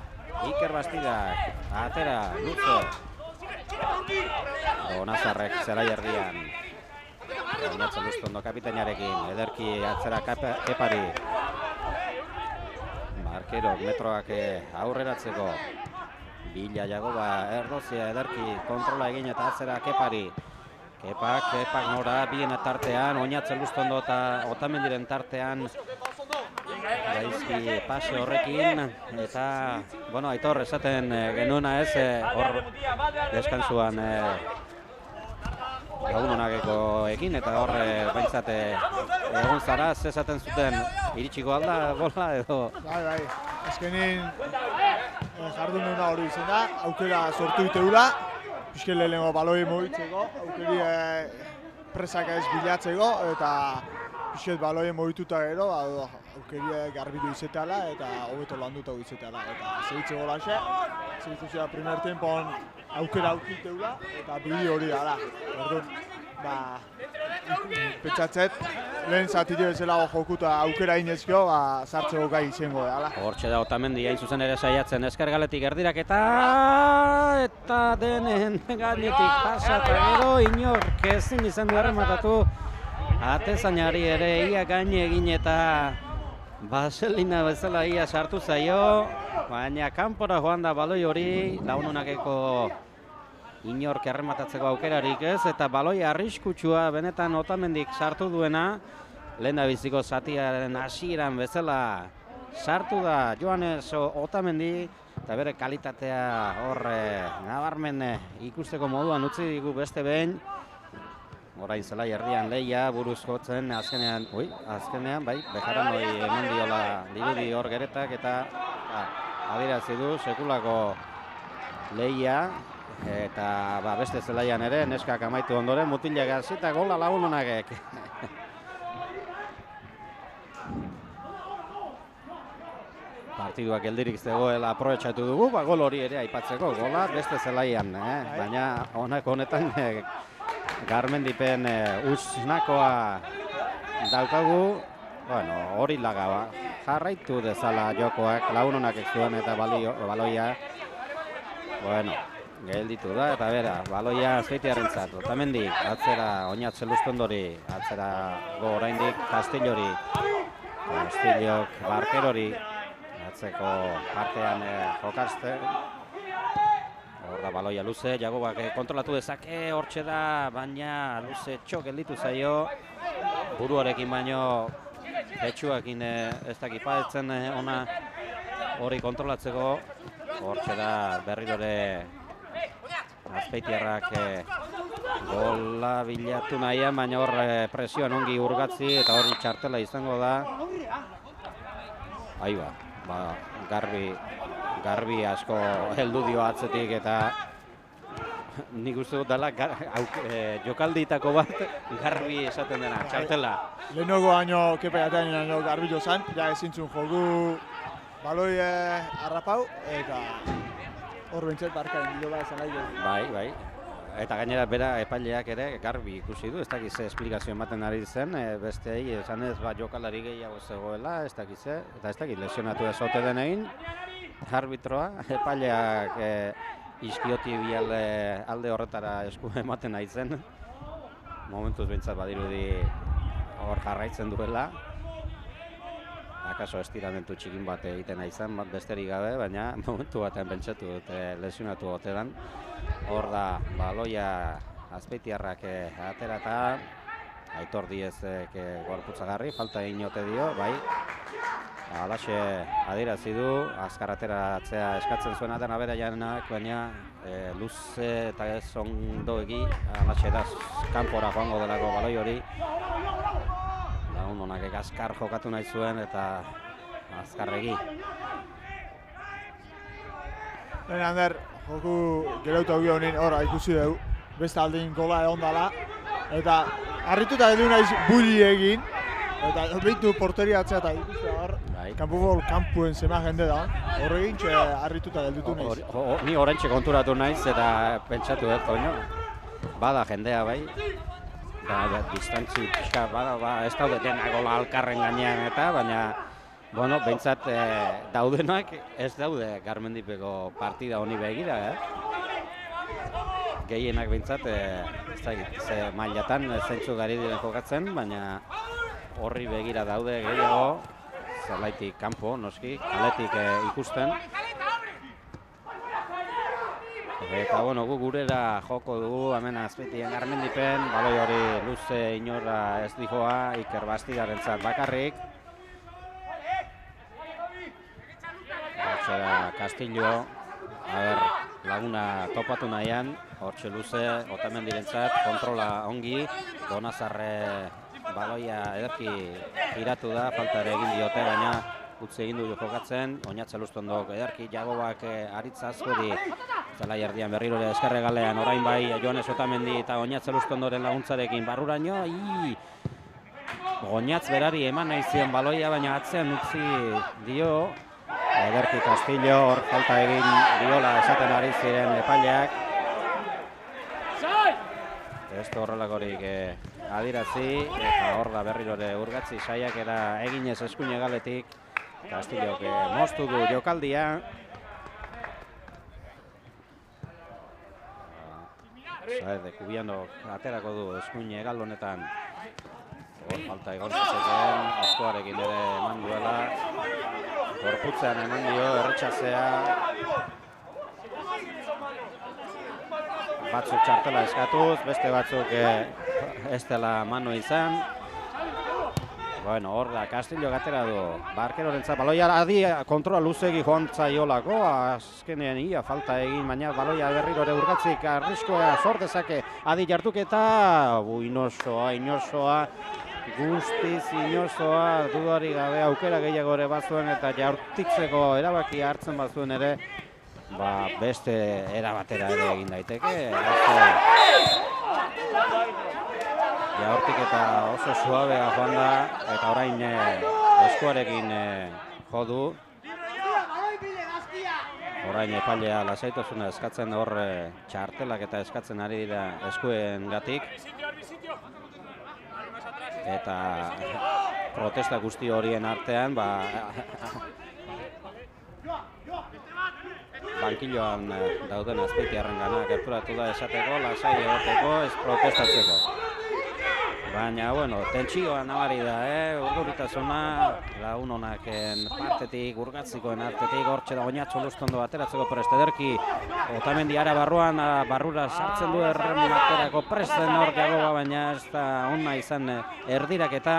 Iker Bastidak atera luze. Donazarrek zelai erdian. Oinatzen Lustondo kapitainarekin, ederki atzera Kepari. Markero metroak aurreratzeko. Bila Jagoba erdozia ederki kontrola egin eta atzera Kepari. Kepak nora, bien tartean, Oinatzen Lustondo eta Otamendiren tartean gaizki pase horrekin, eta, Aitor, esaten genuena ez, hor deskantzuan lagunonakeko ekin, eta hor baintzat egon zara, esaten zuten iritsiko alda gola edo? Bai, azkenin jardununa hori izan da, aukera sortu diteula, pixken lehenengo baloi mogitzeko, aukeri presak ez bilatzeko, eta pixet baloien mobituta gero, aukeria garbitu izetela eta hobeto landuta izetela. Eta segitze golaxe, segituzea primer tiempon aukera aukiteula eta bide hori gara. Orduan, pentsatzet, lehen zatile bezala jokuta aukera inezkio, sartzeko gai izango dela. Hortxe da Otamendi hain zuzen ere saiatzen eskergaletik erdirak eta denen gainetik pasa eta gero inork ezin izan du errematatu. Atezainari ere ia gaine egin eta baselina bezala ia sartu zaio, baina kanpora joan da baloi hori lagunonakeko inork errematatzeko aukerarik ez, eta baloi arriskutsua benetan Otamendik sartu duena, lehendabiziko zatiaren hasieran bezala sartu da Joanes Otamendi, eta bere kalitatea hor nabarmen ikusteko moduan utzi digu beste behin. Orain zelai erdian lehia buruz jotzen, azkenean, bai, Bejaranoi eman diola dirudi hor Geretak eta adierazi du sekulako lehia eta beste zelaian ere neskak amaitu ondoren mutilak hasita gola lagunonakek. Partiduak geldirik zegoela aprobetxatu dugu, gol hori ere aipatzeko, gola beste zelaian, baina honetan Garmendipen usnakoa daukagu, hori laga jarraitu dezala jokoak, lagunonak ez zuen eta baloia, gelditu da, eta bera, baloia Azpeitiarrentzat, Otamendik, atzera Oñatze Lustondori, atzera oraindik Castillori, Castillok Barkerori, atzeko partean jokazte. Hor da baloia luze, Jagobak kontrolatu dezake, hortxe da, baina luze txok gelditu zaio, buruarekin baino petxuakin ez dakipaetzen ona hori kontrolatzeko, hortxe da berrirore Azpeitiarrak gola bilatu nahian, baina hor presioan ongi urgatzi eta hori txartela izango da. Aiba, Garbi asko heldu dio atzetik eta nik uste dut dela jokaldietako bat Garbi esaten dena, txartela. Lehenoko baino kepaiatean baino Garbi jozan, ja ezintzun joku baloi harrapau eta hor bentzet barkaren bilola esan nahi. Bai. Eta gainera bera epaileak ere Garbi ikusi du, ez dakiz esplikazio ematen ari zen, besteei esanez jokalari gehiago zegoela, ez dakiz, eta ez dakiz lesionatu ez ote den egin. Arbitroa, epaileak iskioti bi alde horretara esku ematen nahi zen. Momentuz behintzat badirudi hor jarraitzen duela. Akaso estiramentu txikin bat egiten nahi zen, besterik gabe, baina momentu batean pentsatu dut lesionatu ote den. Hor da, baloia Azpeitiarrak atera eta Aitor Diezek gorputzagarri, falta egin ote dio, bai. Alaxe adierazi du, azkar ateratzea eskatzen zuena dena bera janak, baina luze eta ez ondo egi, alaxe da kanpora joango delako baloi hori. Lagun honak azkar jokatu nahi zuen eta azkarregi. Ander, joku gerauta gu honin hor ikusi dugu, beste aldein gola egon dela, eta harrituta edu naiz bulli egin, eta behitu porteria atzea eta ikusi hor, kanpuen zema jende da, horregin harrituta gelditu naiz. Ni oraintxe konturatu naiz eta pentsatu dut, bada jendea bai, distantzi pixka bada, ez daude dena gola alkarren gainean eta, baina behintzat daudenak ez daude Garmendipeko partida honi begira, Gehienak behintzat, ez dakit, ze mailatan zentzu gari diren jokatzen, baina horri begira daude gehiago, zelaitik kanpo, noski, kaletik ikusten. Eta gu gurera joko dugu, hemen Azpeitien Garmendipen, baloi hori luze inorra ez dijoa, Iker Bastidarentzat bakarrik. Hortxera Castillo, laguna topatu nahian, hortxe luze, Otamendirentzat, kontrola ongi, Bonazarre baloia ederki giratu da, falta ere egin diote, baina utzi egin du jokatzen, Oñatze Lustondok ederki, Jagobak aritza askodi, zelai erdian berriro ere eskerre galean, orain bai Joanes Otamendi eta Oñatze Lustondoren laguntzarekin barruraino, Goñatz berari eman nahi zion baloia, baina atzean utzi dio. Ederki Castillo hor falta egin diola esaten ari ziren epaileak. Ez du horrelakorik adirazi, eta hor da berriro ere Urgatzi saiakera eginez eskuin hegaletik. Castillok moztu du jokaldia. Saez de Cubiano aterako du eskuin hegal honetan. Hor falta egon zezeken, eskuarekin ere eman duela. Gorputzean eman dio, erretxazea. Batzuk txartela eskatuz, beste batzuk ez dela mano izan. Bueno, hor da, Castillo gatera du. Barkerorentzat baloia adi kontrola luzegi joan zaiolako. Azkenean ia falta egin, baina baloia berriro ere Urgatzik arriskoa sor dezake. Adi jartuketa, inozoa. Guztiz inozoa, dudari gabe aukera gehiago ere bazuen eta jaurtitzeko erabakia hartzen bazuen ere, beste erabatera ere egin daiteke. Jaurtik eta oso suabea joan da, eta orain eskuarekin jo du. Orain epailea lasaitasuna eskatzen hor txartelak eta eskatzen ari dira eskuen gatik. Eta protesta guzti horien artean, bankiloan dauden Azpeitiarren gana gerturatu da esateko, lasai egoteko, ez protestatzeko. Baina, bueno, tentsioa nabari da, urduritasuna, lagun honaken partetik, Urgatzikoen artetik, hortxe da Oñatzo luztondo ateratzeko prest ederki. Otamendi ara barruan, barrura sartzen du errematerako presten hor jagoa, baina ez da ona izan erdiraketa.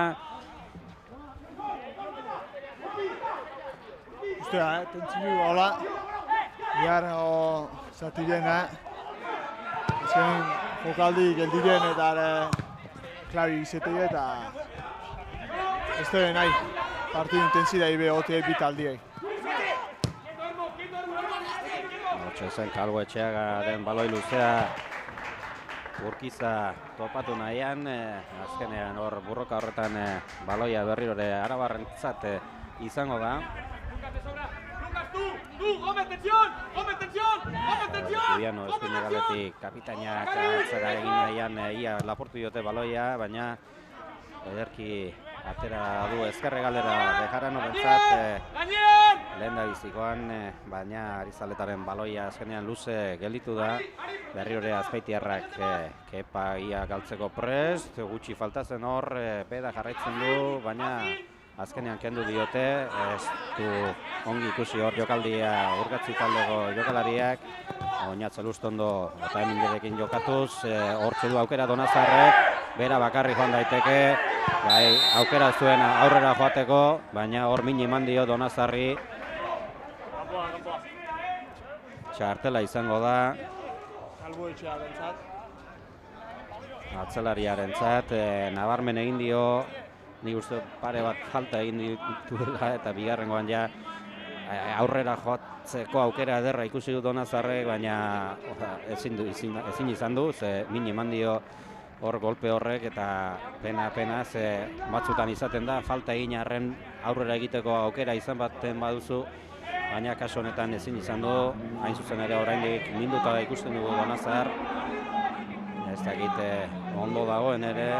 Ustea, tentsio hola, bihar zatirena, ezken jokaldi geldiren eta klabi izetei eta ez dure nahi partidu intensidai behotea bitaldiei. Hortxe zen Kalbo Etxeagaren baloi luzea Urkiza topatu nahian, azkenean hor burroka horretan baloia berriro ere Arabarrentzat izango da. Cubiano eskuin hegaletik kapitainak atzera egin nahian ia laportu diote baloia, baina ederki atera du ezker hegalera Bejarano bentzat lehendabizikoan, baina Arizaletaren baloia azkenean luze gelditu da. Berriore Azpeitiarrak kepa ia galtzeko prest, gutxi faltatzen hor, beda jarraitzen du, baina azkenean kendu diote, ez du ongi ikusi hor jokaldia Urgatzi taldeko jokalariak. Oñatzo luztondo eta eminderekin jokatuz, hortxe du aukera Donazarrek, bera bakarri joan daiteke, aukera zuen aurrera joateko, baina hor min eman dio Donazarri. Txartela izango da. Kalbo Etxearentzat. Atzelariarentzat, nabarmen egin dio, nik uste pare bat falta egin dituela eta bigarrengoan ja aurrera joatzeko aukera ederra ikusi du Donazarrek, baina ezin izan du, ze min eman dio hor golpe horrek eta pena ze batzutan izaten da, falta egin arren aurrera egiteko aukera izan baten baduzu, baina kasu honetan ezin izan du, hain zuzen ere oraindik minduta da ikusten dugu Donazar, ez dakit ondo dagoen ere,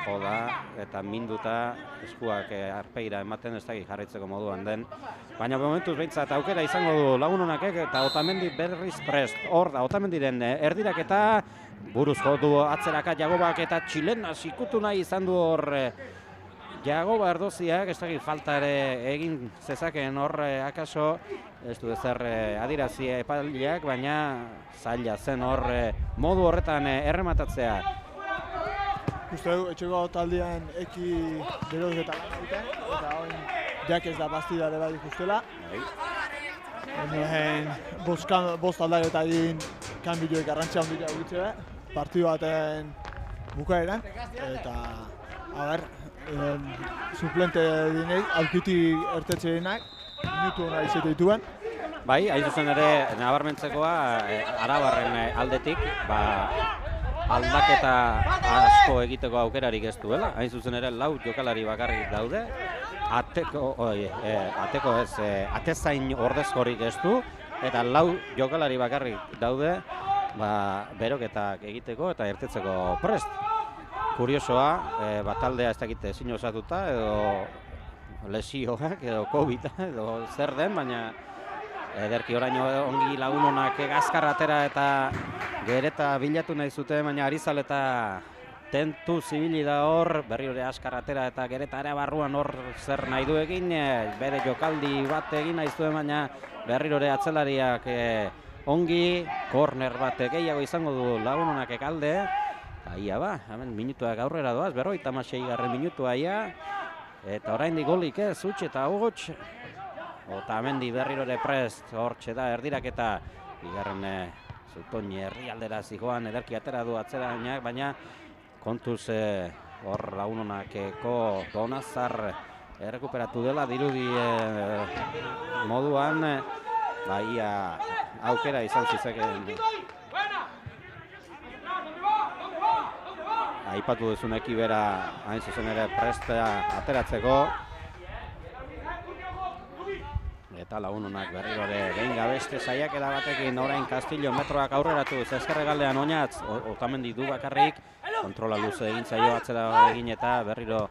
joda eta minduta eskuak arpegira ematen ez dakit jarraitzeko moduan den. Baina momentuz behintzat aukera izango du lagun honakek eta Otamendi berriz prest. Hor da Otamendiren erdiraketa, buruz jo du atzeraka Jagobak eta txilena zikutu nahi izan du hor Jagoba erdoziak, ez dakit falta ere egin zezakeen hor akaso, ez du ezer adirazi epaileak, baina zaila zen hor modu horretan errematatzea. Uste du, etxeko taldean eki beroz eta lan egiten, eta hori jak ez da bastidare bai ikustela. Bost aldaketa egin kanbidioek garrantzia handia egitze partidu baten bukaeran, eta suplente dinei, aukiti ertetxe dinak, minutu hona izate dituen. Bai, hain zuzen ere nabarmentzekoa Arabarren aldetik, aldaketa asko egiteko aukerarik ez duela. Hain zuzen ere 4 jokalari bakarrik daude. Atezain ordezkorik ez du, eta 4 jokalari bakarrik daude beroketak egiteko eta irtetzeko prest. Kuriosoa, taldea ez dakite ezin osatuta, edo lesioak, edo COVID, edo zer den, baina ederki oraino ongi lagun honak Gazkar atera eta Gereta bilatu nahi zuten, baina Arizal eta tentu zibili da hor, berri hori Azkar atera eta Gereta ere barruan hor zer nahi du egin, bere jokaldi bat egin nahi zuen, baina berri hori atzelariak ongi, korner bat gehiago izango du lagun honak ekalde. Ia hemen minutuak aurrera doaz, 56. minutua ia, eta oraindik golik ez, huts eta huts. Otamendi berriro prest, hortxe da erdiraketa, bigarren Zutoini herrialdera zijoan ederki atera du atzerainak, baina kontuz hor lagunonakeko Donazar errekuperatu dela dirudi moduan, ia aukera izan zizeken. Aipatu duzun ekibera hain zuzen ere prestea ateratzeko. Eta lagunonak berriro ere behin gabeste saiakera batekin orain Castillo metroak aurreratu ezkerregaldean oinatz, Otamendi du bakarrik, kontrola luze egin zaio atzera egin eta berriro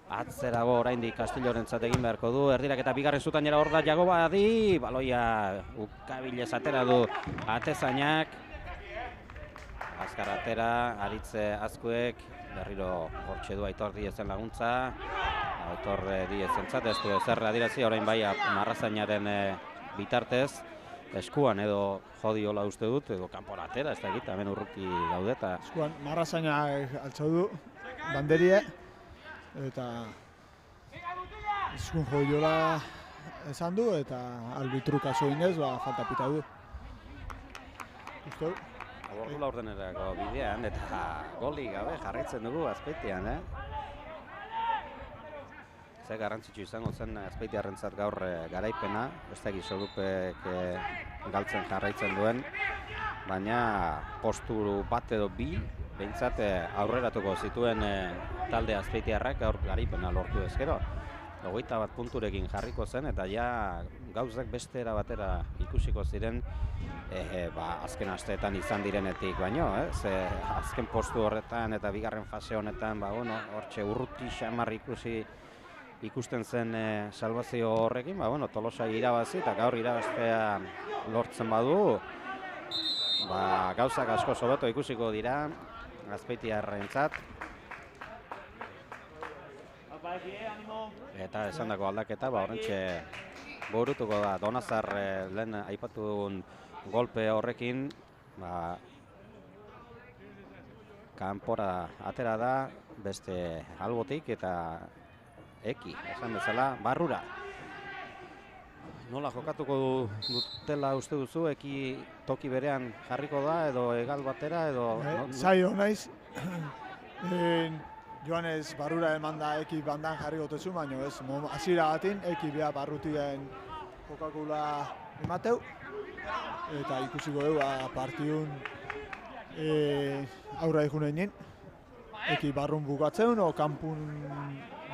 atzerago oraindik Castillorentzat egin beharko du. Erdiraketa bigarren zutainera hor da Jagobadi, baloia ukabilez atera du atezainak. Azkar atera, Aritze Azkuek, berriro hortxe du Aitor Diezen laguntza. Aitor Diezentzat ez du ezer adirazi, orain bai Marrazainaren bitartez. Eskuan edo jodiola uste dut, edo kanpora atera, ez da egita, hemen urruki daude eta... Eskuan Marrazaina altxau du, banderie, eta eskun jodiola esan du, eta arbitru kaso inez, falta pita du. Uste du? Ordula ordenerako bidean eta goli gabe jarraitzen dugu Azpeitian, Ze garrantzitsu izango zen Azpeitiarrentzat gaur garaipena, ez da Sorupek galtzen jarraitzen duen, baina postu bat edo bi behintzat aurreratuko zituen talde Azpeitiarrak gaur garaipena lortu ezkero. 21 punturekin jarriko zen eta ja gauzak beste era batera ikusiko ziren azken asteetan izan direnetik baino, ze azken postu horretan eta bigarren fase honetan hortxe urruti xamar ikusten zen salvazio horrekin, Tolosa irabazi eta gaur irabaztea lortzen badu, gauzak asko hobeto ikusiko dira Azpeitiarrentzat. Eta esandako aldaketa, horrentxe burutuko da Donazar lehen aipatu golpe horrekin, kanpora atera da beste albotik eta eki, esan bezala, barrura. Nola jokatuko dutela uste duzu, eki toki berean jarriko da edo egal batera edo... Zaio naiz, Joanez barrura eman da eki bandan jarri gotezu, baina ez, hasiera batin eki beha barrutien jokakula emateu. Eta ikusiko dugu partidun aurra ikunein, eki barrun bukatzen o kanpun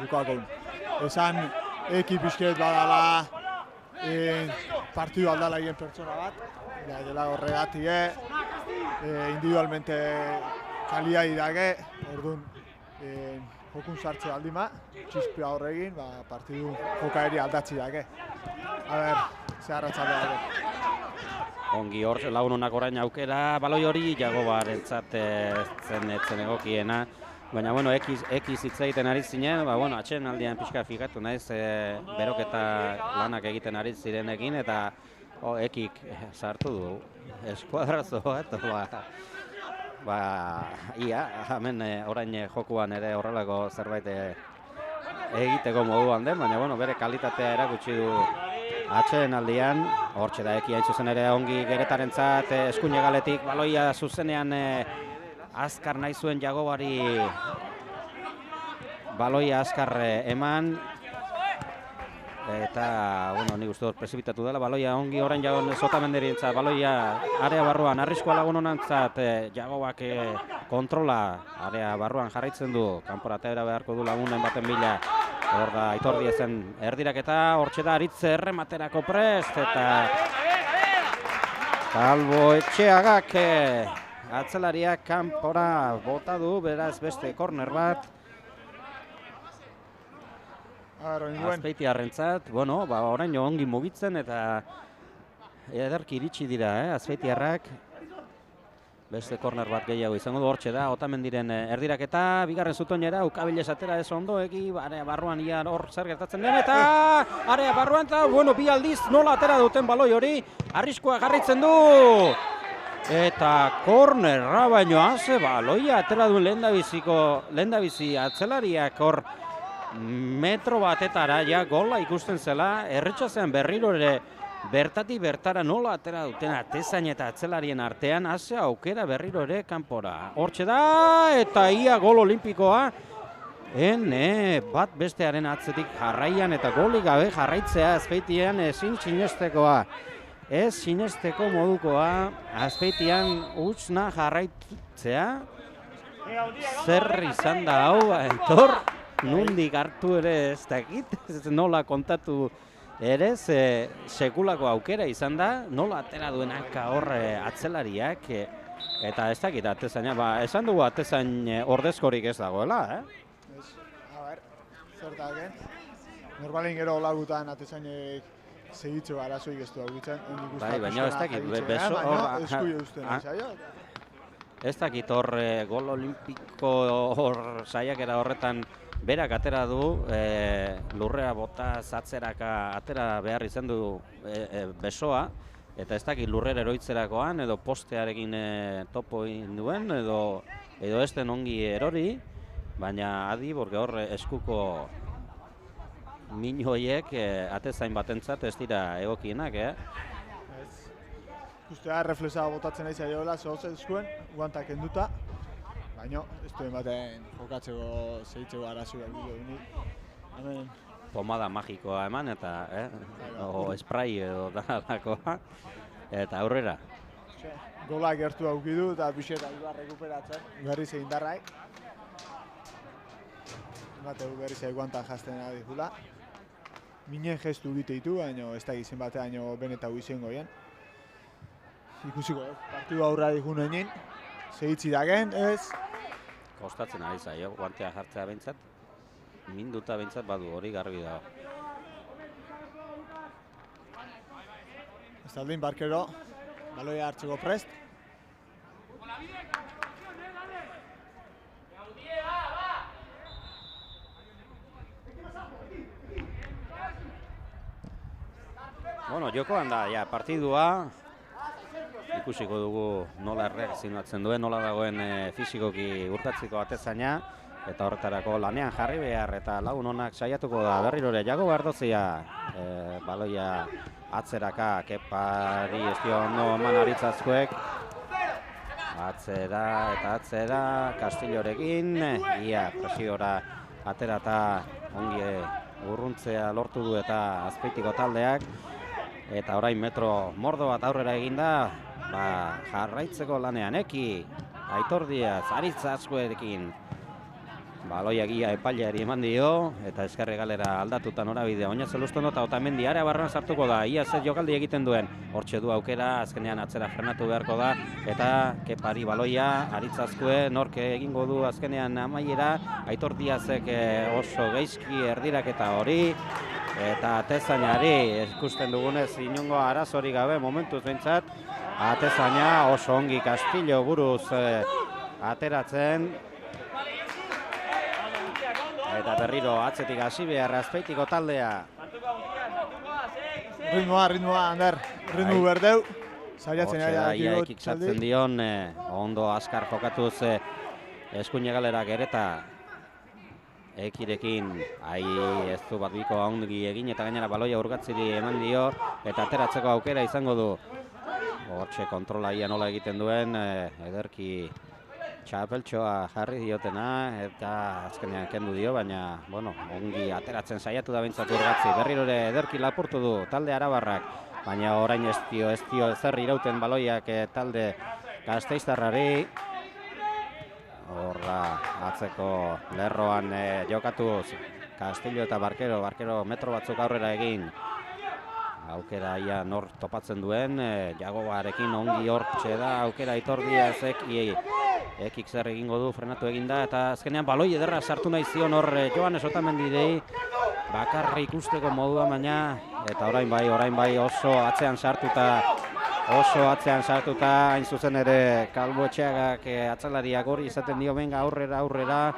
bukakoun. Esan eki pixket badala partidu aldala egin pertsona bat, dela horregatik individualmente kalia idake, orduan jokun sartze aldima, txispia horregin, partidu jokaeri aldatzi dake. Zeharratzalde dake. Ongi hor, lagunonak orain aukera, baloi hori Jagobarentzat zen egokiena. Baina, ekiz hitz egiten ari zinen, atxen aldian pixka fikatu naiz, beroketa lanak egiten ari zirenekin, eta ekik sartu du eskuadrazo bat, ia, hemen orain jokuan ere horrelako zerbait egiteko moduan den, baina bere kalitatea erakutsi du atxeen aldian. Hortxe da eki hain zuzen ere ongi Geretarentzat eskuin egaletik baloia zuzenean azkar nahi zuen Jagobari baloia azkar eman Eta, bueno, nik uste dut prezipitatu dela, baloia ongi orain jagon Zotamenderientzat, baloia area barruan, arriskoa lagun honantzat, jagoak kontrola area barruan jarraitzen du, kanpora atera beharko du lagunen baten bila. Hor da, Aitor Diezen erdiraketa, hortxe da Aritze errematerako prest, eta Kalbo Etxeagak atzelariak kanpora bota du, beraz beste korner bat. Azpeitiarrentzat, bueno, orain ongi mugitzen eta ederki iritsi dira, Azpeitiarrak. Beste korner bat gehiago izango du, hortxe da, Otamendiren erdiraketa, bigarren zutoinera, Ukabiles atera ez ondo, area barruan ia hor zer gertatzen den, eta area barruan, eta, bueno, bi aldiz nola atera duten baloi hori, arriskoa jarraitzen du! Eta kornerra baino haze, baloia atera duen lehendabizi atzelariak hor metro batetara, ja, gola ikusten zela, erretxazean berriro ere bertatik bertara nola atera duten atezain eta atzelarien artean, haze aukera berriro ere kanpora. Hortxe da, eta ia gol olimpikoa, bat bestearen atzetik jarraian eta golik gabe jarraitzea Azpeitian ezin sinestekoa. Ez sinesteko modukoa, Azpeitian utzna jarraitzea. Zer izan da hau, Aitor, nondik hartu ere ez dakit, nola kontatu ere, sekulako aukera izan da, nola atera duen hanka hor atzelariak, eta ez dakit atezaina, esan dugu atezain ordezkorik ez dagoela, A ber, zertak, normalen gero lagutan atezainek segitzu arazoik ez du aurritzen. Bai, baina ez dakit, beso hor... Ez dakit hor gol olimpiko hor saiakera horretan berak atera du, lurrea bota zatzeraka atera behar izan du besoa, eta ez dakit lurrera eroitzerakoan edo postearekin topo egin duen, edo ez den ongi erori, baina adi, borge hor eskuko min hoiek atezain batentzat ez dira egokienak, Ustea reflexago botatzen nahi zaioela, zozen eskuen, guantak kenduta, baina ez duen baten jokatzeko zehitzeko arazoak dugu. Hemen... Pomada magikoa eman eta, o spray edo dalakoa, eta aurrera. Golak gertu aukidu eta pixeta ibar rekuperatzen, berriz egin darrai. Bateu berriz egin guantak jazten adizula. Minen gestu egite ditu, baina ez da gizien batean benetago izien goien. Ikusiko, partidu aurra digun egin, segitzi dagen, ez? Kostatzen ari zaio, guantea jartzea behintzat, minduta behintzat badu hori garbi dago. Estaldin Barkero, baloia hartzeko prest. Bueno, jokoan da, ja, partidua. Ikusiko dugu nola erreakzionatzen duen, nola dagoen fisikoki urtatzeko atezaina, eta horretarako lanean jarri behar, eta lagun honak saiatuko da berrirore jago behar dozia, baloia atzeraka, Kepari ez dio ondo eman aritzazkoek, atzera eta atzera, Castillorekin, ia presiora atera eta ongi urruntzea lortu du eta Azpeitiko taldeak, eta orain metro mordo bat aurrera eginda, jarraitzeko lanean Aitor Diaz, Aritza Azkuerekin baloia gia epaileari eman dio, eta eskerre galera aldatuta norabidea Oñazelustondo eta Otamendi area barruan sartuko da, ia zer jokaldi egiten duen, hortxe du aukera, azkenean atzera frenatu beharko da, eta Kepari baloia, Aritza Azkue, norke egingo du azkenean amaiera, Aitor Diazek oso geizki erdiraketa hori, eta atezainari ikusten dugunez inongo arazorik gabe momentuz behintzat, atezaina oso ongi Castillo buruz ateratzen. Eta berriro atzetik hasi behar Azpeitiko taldea. Ritmoa, Ander, ritmo berdeu. Zaiatzen ia ekik sartzen dion, ondo askar jokatuz eskuine galerak ereta ekirekin, ez du bat biko ongi egin eta gainera baloia urgatziri eman dio, eta ateratzeko aukera izango du. Hortxe kontrola ia nola egiten duen, ederki txapeltxoa jarri diotena eta azkenean kendu dio, baina bueno, ongi ateratzen saiatu da behintzat Urgatzi. Berriro ere ederki lapurtu du talde arabarrak, baina orain ez dio ezer irauten baloiak talde gasteiztarrari. Horra atzeko lerroan jokatuz Castillo eta Barkero metro batzuk aurrera egin. Aukera ia nor topatzen duen, Jagoarekin ongi hortxe da, aukera Aitor Diaz ekik zer egingo du, frenatu eginda, eta azkenean baloi ederra sartu nahi zion hor Joanes Otamendiri, bakarri ikusteko modua baina, eta orain bai oso atzean sartuta, hain zuzen ere Kalbo Etxeagak atzalariak hori izaten dio benga aurrera,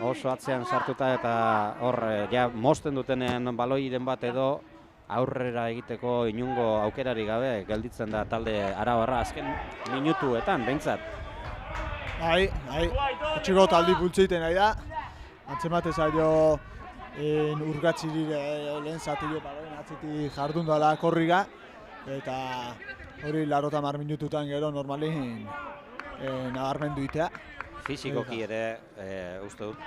oso atzean sartuta eta hor ja mozten dutenean baloiren bat edo aurrera egiteko inungo aukerari gabe gelditzen da talde arabarra azken minutuetan behintzat. Bai, etxeko taldi bultzeiten nahi da. Antzemate zailo Urgatziri lehen zatillo baloien atzetik jardun dela korriga. Eta hori 80 minututan gero normalin nabarmendu itea. Fizikoki ere uste dut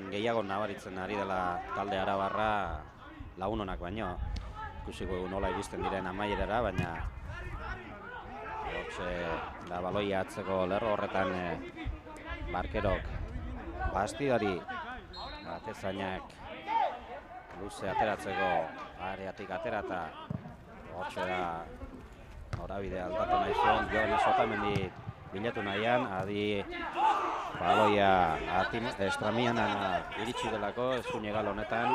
gehiago nabaritzen ari dela talde arabarra lagunonak baino. Ikusiko nola iristen diren amaierara, baina da baloia atzeko lerro horretan Barkerok Bastidari atezainak luze ateratzeko areatik aterata hortxe da norabide aldatu nahi zuen Joanes Otamendi bilatu nahian, adi baloia estramianan iritsi delako eskuinegal honetan.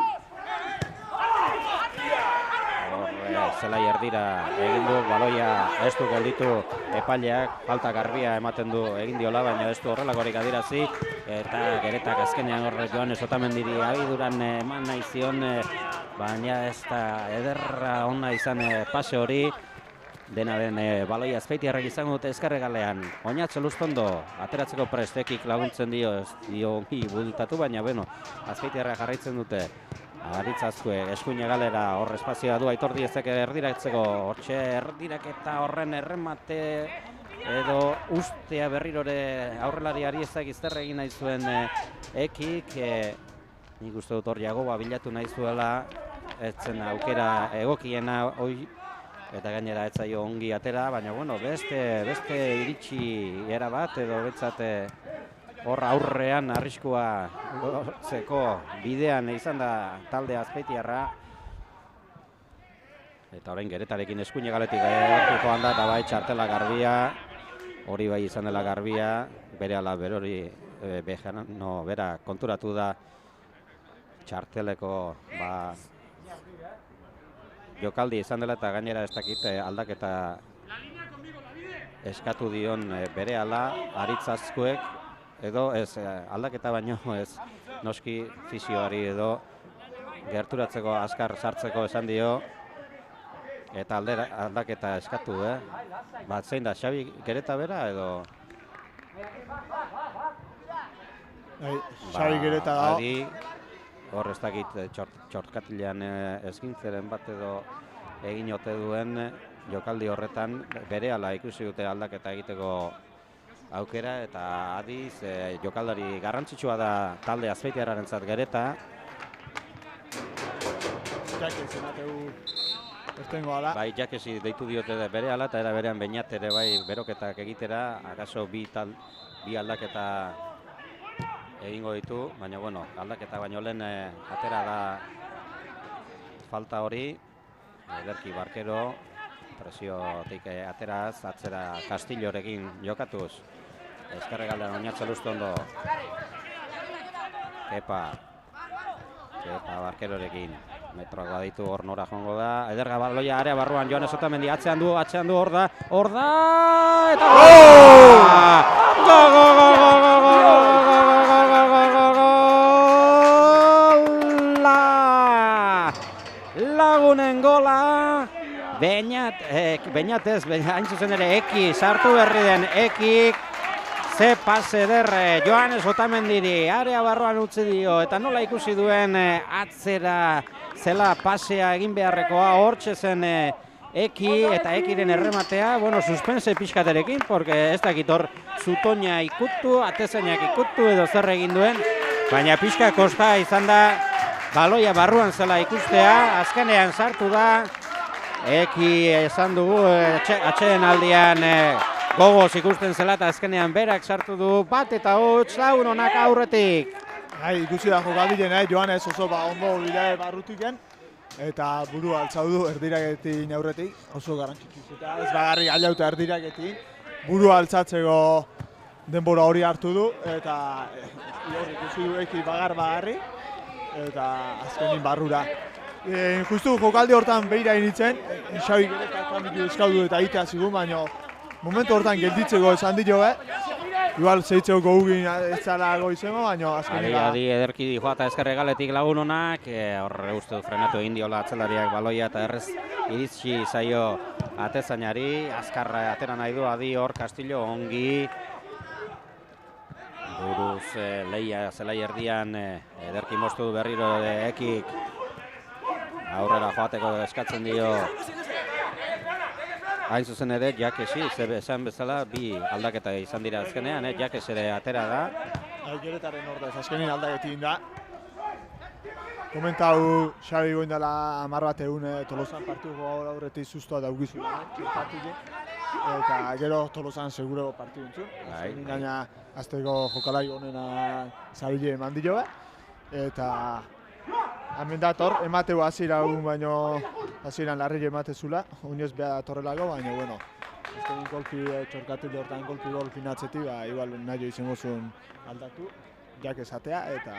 Zelai erdira egin du, baloia ez du gelditu epaileak, falta garbia ematen du egin diola, baina ez du horrelakorik adierazi, eta Geretak azkenean horre Joanes Otamendiri agiduran eman nahi zion, baina ez da ederra ona izan pase hori, dena den baloia Azpeitiarrek izango dute ezkerregalean. Oñatxo Lustondo ateratzeko prestekik laguntzen dio, ez dio ongi bultatu, baina bueno, Azpeitiarrek jarraitzen dute. Aritzazkue, eskuine galera, hor espazioa du Aitor Diezek erdiratzeko, hortxe erdiraketa horren erremate edo ustea berrirore aurrelari Ariezak izterre egin nahi zuen ekik, nik uste dut hor Jagoba bilatu nahi zuela, etzen aukera egokiena hoi, eta gainera etzaio ongi atera, baina bueno, beste iritsi era bat edo betzate hor aurrean arriskua lortzeko bidean izan da talde Azpeitiarra. Eta orain Geretarekin eskuine galetik joan da, eta bai txartela garbia, hori bai izan dela garbia, bere ala bera konturatu da txarteleko jokaldi izan dela, eta gainera ez dakit aldaketa eskatu dion bere ala Aritzazkuek, edo ez aldaketa baino ez noski fisioari edo gerturatzeko azkar sartzeko esan dio eta aldaketa eskatu bat zein da, Xabi Gereta bera edo Xabi Gereta da hor ez dakit txortkatilean eskintzeren bat edo egin ote duen jokaldi horretan berehala ikusi dute aldaketa egiteko aukera, eta adiz jokaldari garrantzitsua da talde Azpeitiarrarentzat Gereta. Jakez emateu estengo ala. Bai, Jakezi deitu diote bere ala, eta era berean Beñat ere bai beroketak egitera, akaso bi aldaketa egingo ditu, baina bueno, aldaketa baino lehen atera da falta hori, ederki Barkero, presiotik ateraz, atzera Castillorekin jokatuz. Ezkerregaldean Oñatxo Lustondo. Kepa Barkerorekin. Metroak baditu hor nora joango da. Ederga baloia area barruan Joanes Otamendi atzean du, hor da, eta lagunen gola. Beñat ez, hain zuzen ere Eki, sartu berri den Ekik, ze pase derre Joanes Otamendiri, area barroan utzi dio, eta nola ikusi duen atzera zela pasea egin beharrekoa, hortxe zen Eki eta Ekiren errematea, bueno, suspense pixkaterekin, porque ez dakit hor Zutoina ikutu, Atezainak ikutu edo zer egin duen, baina pixka kosta izan da baloia barruan zela ikustea, azkenean sartu da, Eki esan dugu atxeden aldian gogoz ikusten zela eta azkenean berak sartu du bat eta huts Launonak aurretik. Ikusi da jokaldiren, Joanes oso ondo bide barrutiken, eta buru altzau du erdiraketin aurretik, oso garrantzitsuz eta ez bagarri aldauta erdiraketin, buru altzatzeko denbora hori hartu du, eta ikusi du Eki bagarri, eta azkenin barrura. Justu jokaldi hortan behira initzen, Xabik ere kalkamitu eskaudu eta itea zigun, baina momentu hortan gelditzeko esan dio, igual zeitzeko gogugin ez zela goizemo, baina azkenin Adi ederki joata ezkerre galetik Lagunonak, horre uste dut frenatu egin diola atzelariak baloia eta errez iritsi zaio Atezainari, azkarra atera nahi du Adi hor Castillo ongi, buruz lehia zelai erdian ederki moztu du berriro Ekik aurrera joateko eskatzen dio hain zuzen ere Jakesi, esan bezala bi aldaketa izan dira azkenean, Jakes ere atera da. Geretaren ordez, azkenin aldaketin da. Komentau Xabi goin dela 10 bat egun Tolosan partiduko aurretik sustoa daugizu eta gero Tolosan seguro partidu entzun. Gaina azteko jokalai honena zabile eman dio, eta hemen dator, emateu hasiera egun baino hasieran larri ematezula, oinez beha datorrelako, baina bueno, azkenin golpi txorkatik hortan golpi natzetik, igual nahi izango zuen aldatu, jak esatea, eta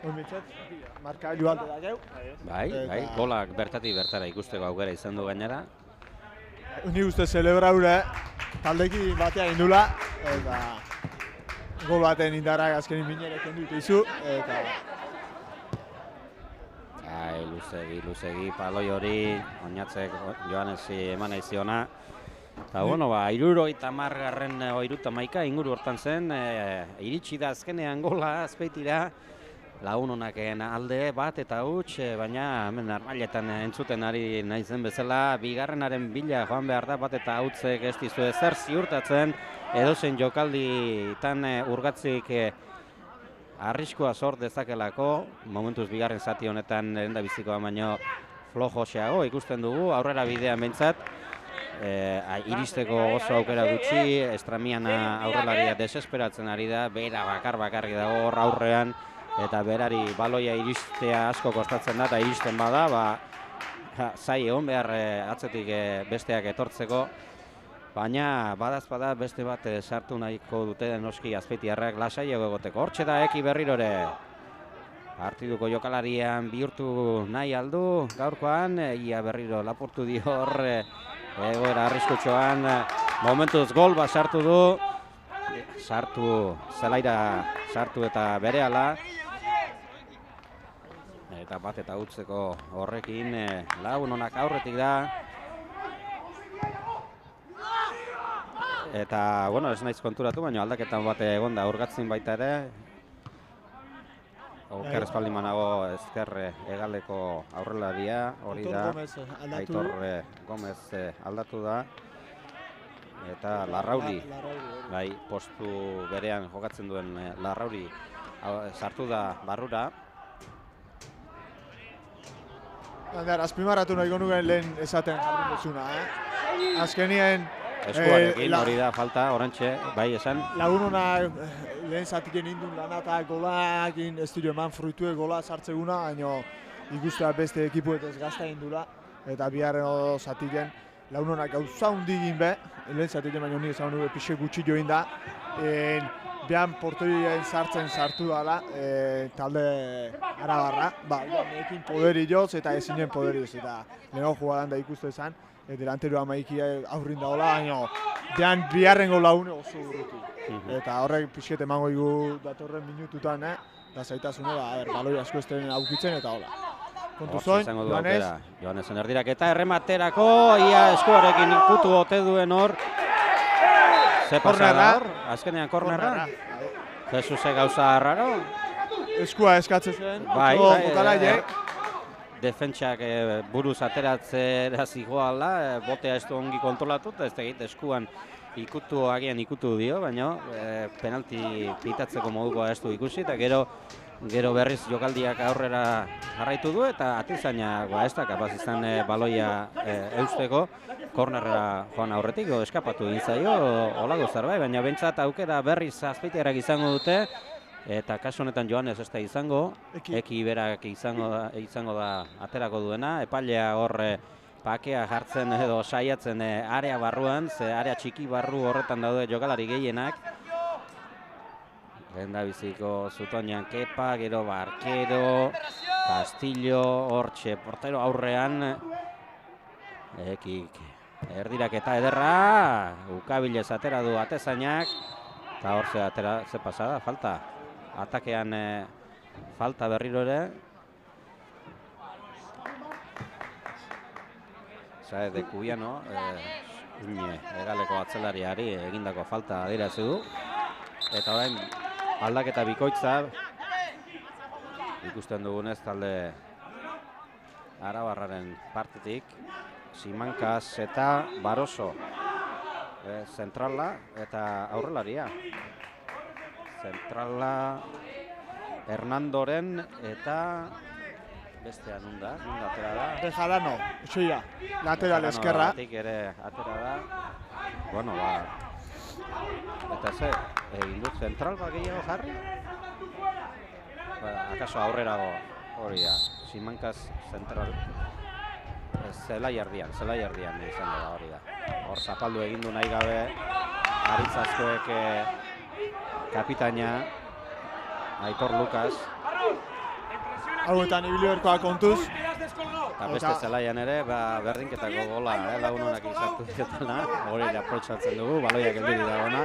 oinbitzat, markailu alde da geu. Bai, golak bertatik bertara ikusteko aukera izan du gainera. Ni uste celebraure taldekin batea indula, eta gol baten indarrak azkenin minerek endutu izu, eta luzegi paloi hori, oinatzek Joanesi eman nahi ziona. Eta, bueno, 70garren 71 inguru hortan zen, iritsi da azkenean gola, azpeitira, Lagunonaken alde bat eta huts, baina hemen armailetan entzuten ari nahi zen bezala, bigarrenaren bila joan behar da bat eta hutsek ez dizu ezer ziurtatzen, edozein jokalditan urgatzik arriskua sort dezakelako, momentuz bigarren zati honetan lehendabizikoa baino flojoxeago ikusten dugu, aurrera bidean behintzat, iristeko oso aukera gutxi, Estramiana aurrelaria desesperatzen ari da, bera bakarri dago hor aurrean, eta berari baloia iristea asko kostatzen da, eta iristen bada, zai egon behar atzetik besteak etortzeko, baina badazpada beste bat sartu nahiko dute noski azpeitiarrak lasaiago egoteko. Hortxe da Eki berrirore. Partiduko jokalarian bihurtu nahi aldu gaurkoan, ia berriro lapurtu dio hor egoera arriskutsuan, momentuz gol bat sartu du, zelaira sartu eta berehala, eta bat eta hutseko horrekin Lagunonak aurretik da. Eta, bueno, ez naiz konturatu, baina aldaketan bat egon da urgatzin baita ere. Oker espaldimanago ezker hegaleko aurrelaria, hori da. Aitor Gomez aldatu da. Eta Larrauri, bai, postu berean jokatzen duen Larrauri sartu da barrura. Azpimarratu nahiko nuen lehen esaten jardun duzuna, azkenien eskuarekin hori da falta, orantxe, bai esan. Lagunonak lehen zatiken indun lanata golakin ez dira eman fruitue gola sartzeguna, baina ikustea beste ekipuetez gazta indula, eta biharren zatiken Lagunonak gauza hundi egin be, lehen zatiken baina honi esan nuen pixe gutxi join da, behan porterien sartu dala, talde arabarra, ekin poderi joz eta ezinen poderi joz, eta lehenago jugadan da ikuste esan, delanteroa maikia aurrin daola, baina behan biharrengo Lagune oso urrutu. Eta horrek pixket emango igu datorren minututan, da zaitasune, baloi asko ez den aukitzen eta hola. Kontu zoin, Joanes. Joanesen erdirak eta errematerako, ia eskuarekin putu ote duen hor. Ze pasada hor, azkenean kornerra. Jesuse gauza raro. Eskua eskatzen zen, bai, bokalaiek. defentsak buruz ateratzera zigoala, botea ez du ongi kontrolatu, eta ez egit eskuan agian ikutu dio, baina penalti pitatzeko modukoa ez du ikusi, eta gero berriz jokaldiak aurrera jarraitu du, eta atizaina ez da kapaz izan baloia eusteko, kornerra joan aurretik, eskapatu egin zaio, olago zerbait, baina bentsat aukera berriz Azpeitiarrak izango dute, eta kasu honetan Joanes ez da izango, Eki berak izango da aterako duena, epailea hor pakea jartzen edo saiatzen area barruan, ze area txiki barru horretan daude jokalari gehienak. Lehendabiziko Zutoinan Kepa, gero Barkero, Castillo, hortxe portero aurrean, Ekik erdirak eta ederra, ukabilez atera du atezainak, eta hor ze pasada, falta. Atakean falta berriro ere. Saez de Cubiano, Egaleko atzelariari egindako falta adierazi du. Eta orain aldaketa bikoitza ikusten dugunez talde arabarraren partetik. Simancas eta Baroso zentrala eta aurrelaria. Zentrala Hernandoren eta bestea nunda atera da. Bejarano, etxoia, lateral eskerra. Ere atera da. Bueno, eta egin dut zentral gehiago jarri? Akaso aurrerago hori da. Simancas zentral. Zelai erdian izango da hori da. Hor zapaldu egin du nahi gabe Aritzazkoek kapitaina Aitor Lukas. Hauetan ibiliberkoa kontuz. Eta beste zelaian ere, berdinketako gola lagunonak izartu dietela. Hori aprotxatzen dugu, baloiak heldu dira.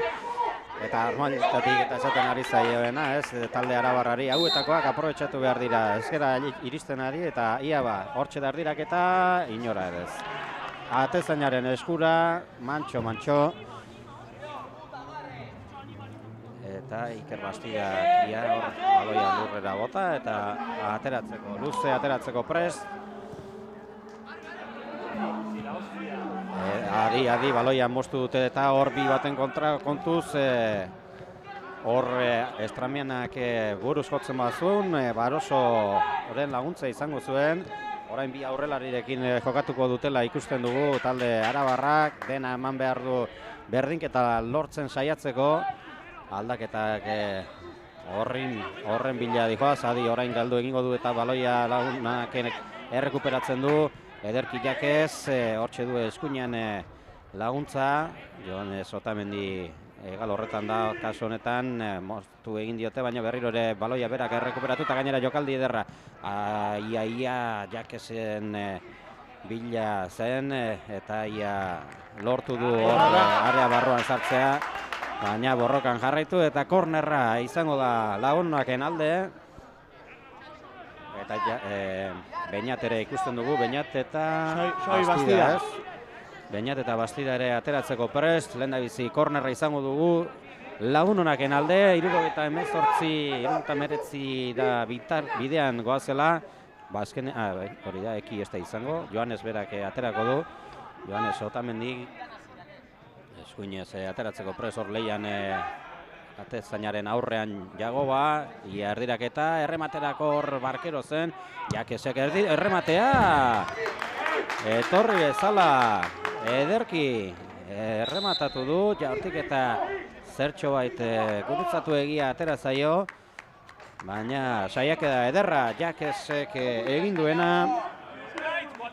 Eta armailetatik eta esaten ari zaioena, talde arabarrari hauetakoak aprobetxatu behar dira. Ezkera iristen ari eta ia hortxe da erdirak eta inora ere ez. Atezainaren eskura, mantxo. Eta Iker Bastidak ia hor baloia lurrera bota eta ateratzeko prest. Adi baloia moztu dute eta hor bi baten kontra kontuz hor Estramianak buruz jotzen bazuen, Baroso horren laguntza izango zuen. Orain bi aurrelarirekin jokatuko dutela ikusten dugu talde arabarrak, dena eman behar du berdinketa lortzen saiatzeko. Aldaketak horren bila dihoaz, Adi orain galdu egingo du eta baloia lagunak errekuperatzen du. Ederki Jakez, hortxe du eskuinean laguntza, Joanes Otamendi egal horretan da, kasu honetan, moztu egin diote, baina berriro ere baloia berak errekuperatu eta gainera jokaldi ederra. Ia Jakezen bila zen eta ia lortu du area barruan sartzea, baina borrokan jarraitu eta kornerra izango da lagunaken alde. Eta Beñat ere ikusten dugu, Beñat eta Bastida ez. Beñat eta Bastida ere ateratzeko prest, lehendabizi kornerra izango dugu. Lagunonaken alde, 78 da bidean goazela. Hori da, Eki ez da izango, Joanes berak aterako du. Joanes Otamendi eskuinez ateratzeko prest hor lehian atezainaren aurrean Jagoba, ia erdiraketa, errematerako hor Barkero zen, Jakesek errematea, etorri bezala, ederki, errematatu du, jaurtik eta zertxo bait gurutzatu egia atera zaio, baina saiakera ederra Jakesek egin duena,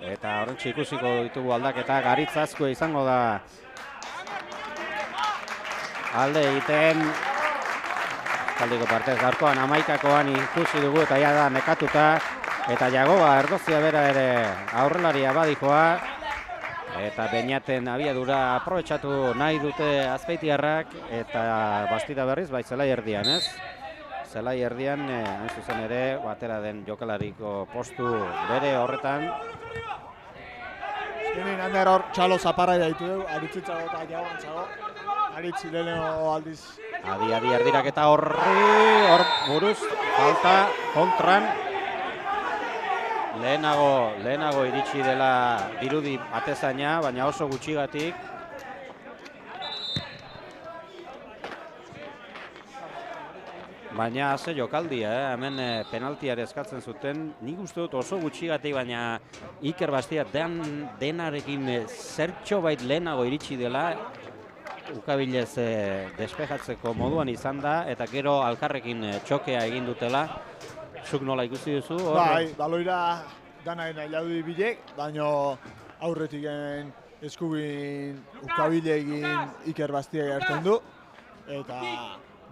eta horrentxe ikusiko ditugu aldaketa, Garitzazko izango da alde egiten. Taldeko partez gaurkoan 11koan ikusi dugu eta ja da nekatuta. Eta Jagoba Erdozia bera ere aurrelaria badikoa. Eta Beñaten abiadura aprobetxatu nahi dute Azpeitiarrak. Eta Bastida berriz, bai zelai erdian ez. Zelai erdian, hain zuzen ere, batera den jokalariko postu bere horretan. Azkenin hander hor txalo zaparra daitu dugu, aritzitzago eta jagantzago. Aritzi lehenengo aldiz. Adi erdirak eta hor buruz, falta kontran. lehenago iritsi dela dirudi atezaina, baina oso gutxigatik. Baina ze jokaldia, hemen penaltiare eskatzen zuten, nik uste dut oso gutxigatik, baina Iker Bastia denarekin zertxo bait lehenago iritsi dela, ukabilez despejatzeko moduan izan da, eta gero alkarrekin txokea egin dutela. Zuk nola ikusi duzu? Bai, baloira danaen ailaudi bilek, baina aurretik eskubin ukabilegin Iker Bastia gertzen du, eta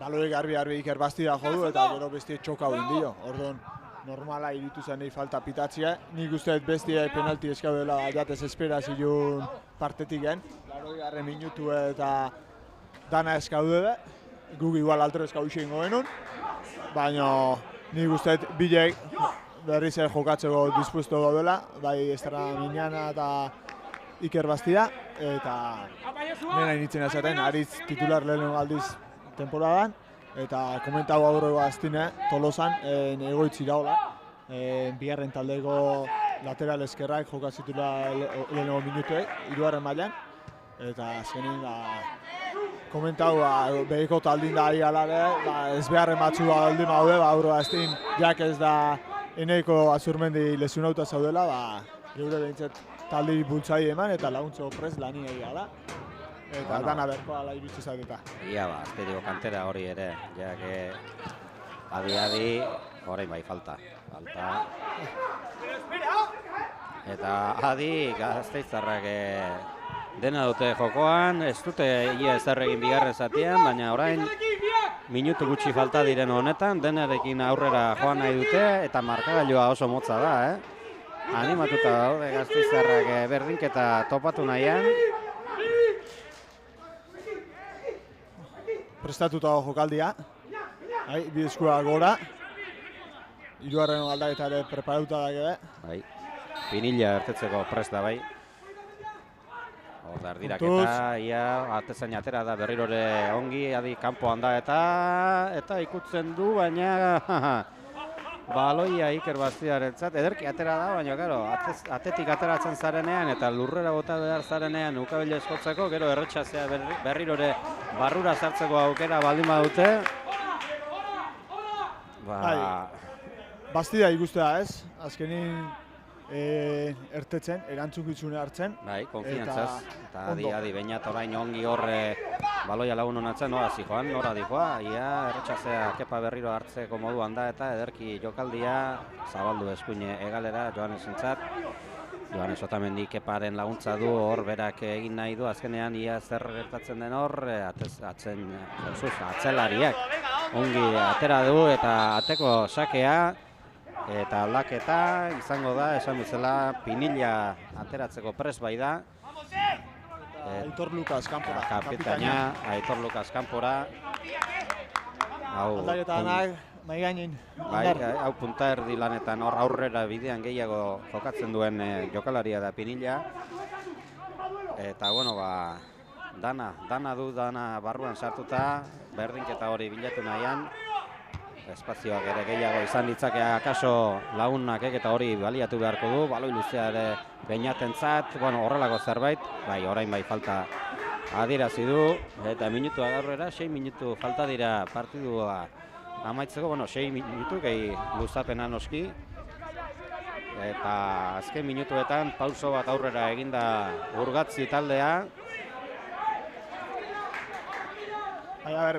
baloi garbi Iker Bastia jo du, eta gero bestie txoka egin dio. Orduan, normala iritu zen nahi falta pitatzea. Nik uste dut bestie penalti eskau dela jatez esperazioen partetik gen. 80 minutu eta dana eskau dute. Guk igual altro eskau isen goenun. Baina nik uste dut bilek berriz jokatzeko dispuesto gaudela. Bai Estara Miñana eta Iker Bastia. Eta nena initzen esaten, Aritz titular lehen aldiz temporadan, eta komentau aurrego aztine, Tolosan, egoitzi daula. Bigarren taldeko lateral eskerrak jokatzitula lehenengo minutuek, 3. mailan. Eta azkenin, komentau, behiko taldin da ari alare, ez beharren batzu aldin haude, aurrego aztin, jak ez da eneiko azurmendi lesionauta zaudela, geure behintzat taldi bultzai eman eta laguntzo prest lani egi gala. Eta dana berkoa ala iritsi zaiteta. Ia azpedio kantera hori ere, ja que adi orain bai falta. Eta adi Gasteiztarrak dena dute jokoan, ez dute ia ezer egin bigarren zatian, baina orain minutu gutxi falta diren honetan, denarekin aurrera joan nahi dute, eta markagailua oso motza da, Animatuta daude Gasteiztarrak berdinketa topatu nahian. Prestatuta jokaldia, bi eskua gora, 3. aldaketa ere preparatuta da gebe. Bai, Pinilla ertetzeko prest da bai. Hor erdiraketa, ia atezain atera da berrirore ongi, adi kanpoan da eta ikutzen du, baina baloia Iker Bastiarentzat, ederki atera da, baina gero, atetik ateratzen zarenean eta lurrera bota behar zarenean ukabile eskotzeko, gero erretxazea berrirore barrura sartzeko aukera baldin badute. Bastia ikustea ez, azkenin ertetzen, erantzukizune hartzen. Bai, konfiantzaz, eta adi bainat orain ongi horre baloia lagun honatzen, nora zijoan, nora dijoa, ia erretxazea kepa berriro hartzeko moduan da, eta ederki jokaldia zabaldu eskuine egalera Joanesentzat. Joanes Otamendi keparen laguntza du, hor berak egin nahi du, azkenean ia zer gertatzen den hor, atzelariak ongi atera du eta ateko sakea, eta aldaketa izango da, esan bezala Pinilla ateratzeko pres bai da. Aitor Lukas kanpora. Kapitaina, Aitor Lukas kanpora. Aldaketa danak, mai gainin. Bai, hau punta erdi lanetan hor aurrera bidean gehiago jokatzen duen jokalaria da Pinilla. Eta, bueno, dana barruan sartuta, berdinketa hori bilatu nahian. Espazioak ere gehiago izan ditzake akaso lagunak eta hori baliatu beharko du, baloi luzea ere beinatentzat, bueno, horrelako zerbait, bai, orain bai falta adierazi du, eta minutua gaurrera, 6 minutu falta dira partidua amaitzeko, bueno, 6 minutu gehi luzapena noski, eta azken minutuetan pauso bat aurrera eginda Urgatzi taldea.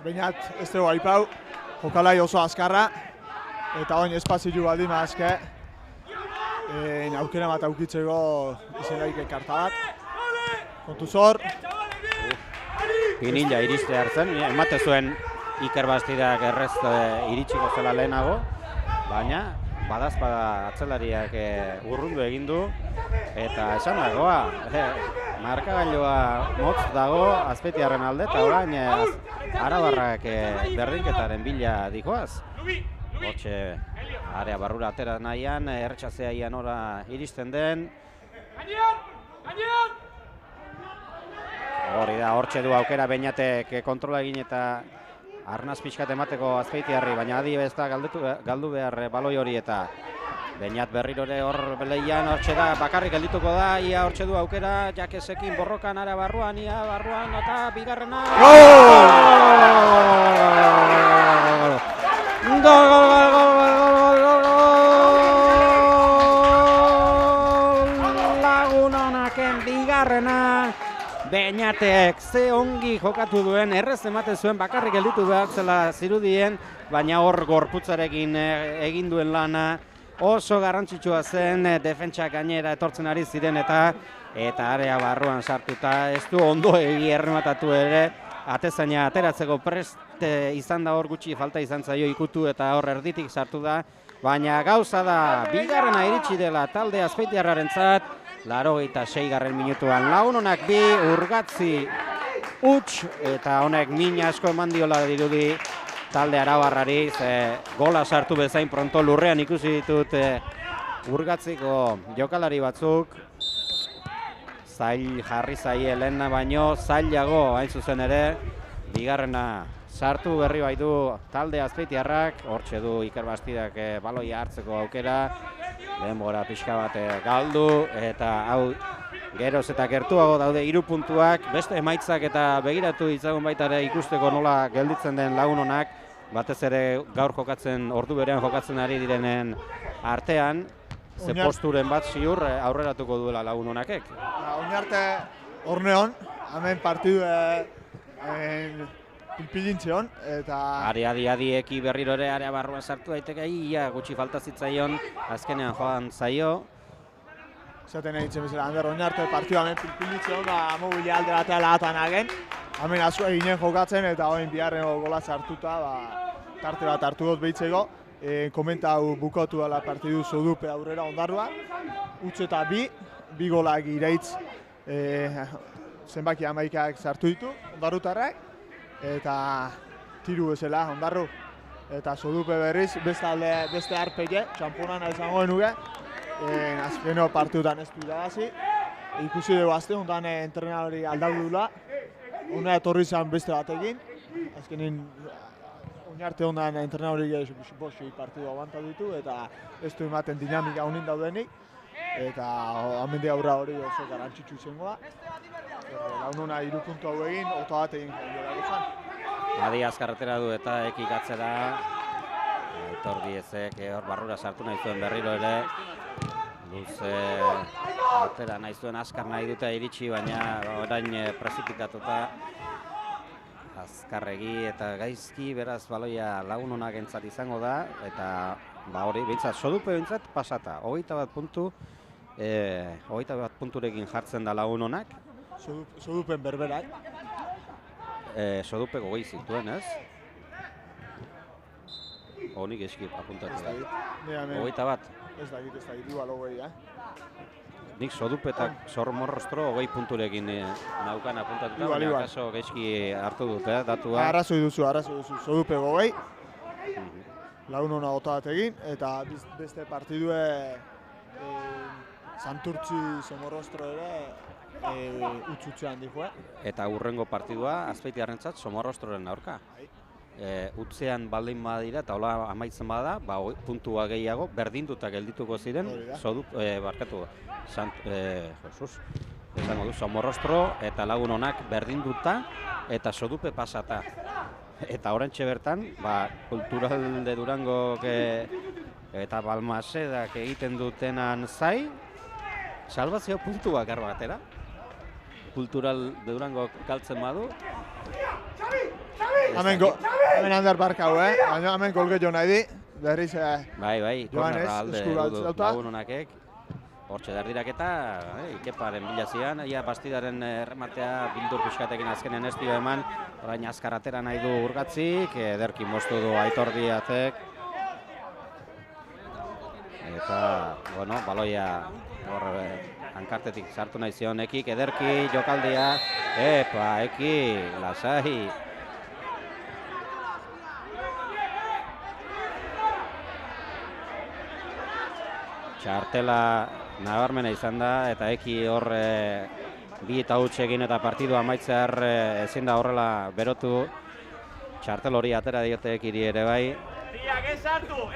Beinat, ez dugu aipau. Jokalai oso azkarra, eta oin espazio baldin azke, aukera bat aukitzeko izenaik karta bat. Kontu zor. Pinilla iriste hartzen, emate zuen Iker Bastiak errez iritsiko zela lehenago, baina badazpada atzelariak urrundu egin du, eta esan dagoa, markagailua motz dago Azpeitiarren alde, eta orain arabarrak berdinketaren bila dikoaz. Hortxe, area barrura atera nahian, erretxazea ian ora iristen den. Hori da, hortxe du aukera Beñatek kontrola egin eta arnaz pixkat emateko Azpeitiarri, baina adi ez da galdu behar baloi hori eta Beñat berrirore hor beleian, hortxe da, bakarrik geldituko da, ia hortxe du aukera, Jakesekin borrokan ara barruan, ia barruan, eta bigarrena... Lagun honaken bigarrena, Beñatek ze ongi jokatu duen, errez ematen zuen bakarrik gelditu behar zela zirudien, baina hor gorputzarekin egin duen lana oso garrantzitsua zen, defentsak gainera etortzen ari ziren eta area barruan sartuta, ez du ondo errematatu ere, atezaina ateratzeko prest izan da hor gutxi falta izan zaio ikutu eta hor erditik sartu da, baina gauza da, bigarrena iritsi dela talde azpeitiarrarentzat, 86. minutuan Lagun honak bi, Urgatzi huts eta honek min asko eman diola dirudi talde arabarrari, gola sartu bezain pronto lurrean ikusi ditut Urgatziko jokalari batzuk, zail jarri zaie lehena baino, zailago hain zuzen ere, bigarrena sartu berri baitu talde azpeitiarrak, hortxe du Iker Bastidak baloia hartzeko aukera, denbora pixka bat galdu, eta hau geroz eta gertuago daude 3 puntuak, beste emaitzak eta begiratu ditzagun baita ere ikusteko nola gelditzen den Lagun honak, batez ere gaur jokatzen, ordu berean jokatzen ari direnen artean, ze posturen bat ziur aurreratuko duela Lagun honakek. Oinarte Orneon, hemen partidu pilpilintzion, eta... Adi eki berriro ere area barruan sartu daiteke, ia gutxi falta zitzaion, azkenean joan zaio. Zaten egitzen bezala, Ander Oinarte partidu hemen pilpilintzion, da mobile alde batea lahatan agen. Hemen azu eginen jokatzen eta hoin biharreno gola sartuta, tarte bat hartu dut behitzeko. Komenta hau bukatu dela partidu Zodupe aurrera Ondarrua. Utz eta bi golak iraitz zenbaki 11ak sartu ditu Ondarrutarrak. Eta tiru bezala Ondarru. Eta Zodupe berriz beste arpeke, txamponana izango genuke. Azkeno partidutan ez du irabazi. Ikusi dugu azte, ondan entrenadori aldatu dula. Hona etorri izan beste batekin. Azkenin Oinarte ondan entrenadori bosti partidu abantatu ditu eta ez du ematen dinamika honin daudenik. Eta amendi aurra hori oso garrantzitsu izango da. Lagun hona 3 puntu hau egin, oto bat egin jolako zan. Adi azkarretera du eta ekik atzera. Aitor Diezek hor barrura sartu nahi zuen berriro ere. Luze atera nahi zuen azkar nahi dute iritsi, baina orain prezipitatuta azkarregi eta gaizki, beraz baloia Lagun honak entzat izango da, eta hori, behintzat, Zodupe behintzat pasata, 21 puntu, 21 punturekin jartzen da Lagun honak. Zodupen berberak. Zodupe gogei zituen, ez? Honik eski apuntatu da. 21. Ez dakit, igual hogei, Nik Zodupe eta Somorrostro 20 punturekin naukan apuntatuta, baina akaso gaizki hartu dut, datua. Arrazoi duzu, Zodupe gogei. Lagun hona gota bat egin, eta beste partidue Santurtzi Somorrostro ere utzutzean dihue. Eta hurrengo partidua Azpeitiarrentzat Somorrostroren aurka. Utzean baldin badira eta hola amaitzen bada, puntua gehiago, berdinduta geldituko ziren, Somorrostro eta Lagun honak berdinduta eta Zodupe pasata. Eta orentxe bertan, Kultural de Durango eta Balmasedak egiten dutenan zai, salbazio puntua garba batera. Kultural de Durango galtzen badu. Hemen Ander Barkau, baina hemen golge jo nahi di. Berriz, Bai, kornerra alde Lagun honakek. Hortxe derdiraketa, Ikeparen bilazian, Bastidaren errematea bildur pixkatekin azkenen ez dio eman, orain azkar atera nahi du Urgatzik, ederki moztu du Aitor Diazek. Eta, baloia hor hankartetik sartu nahi zion ekik, ederki jokaldia, eki, lasai. Txartela nabarmena izan da, eta eki hor 2 eta huts egin eta partidua amaitzear ezin da horrela berotu. Txartel hori atera diote ekiri ere bai. Ez sartu!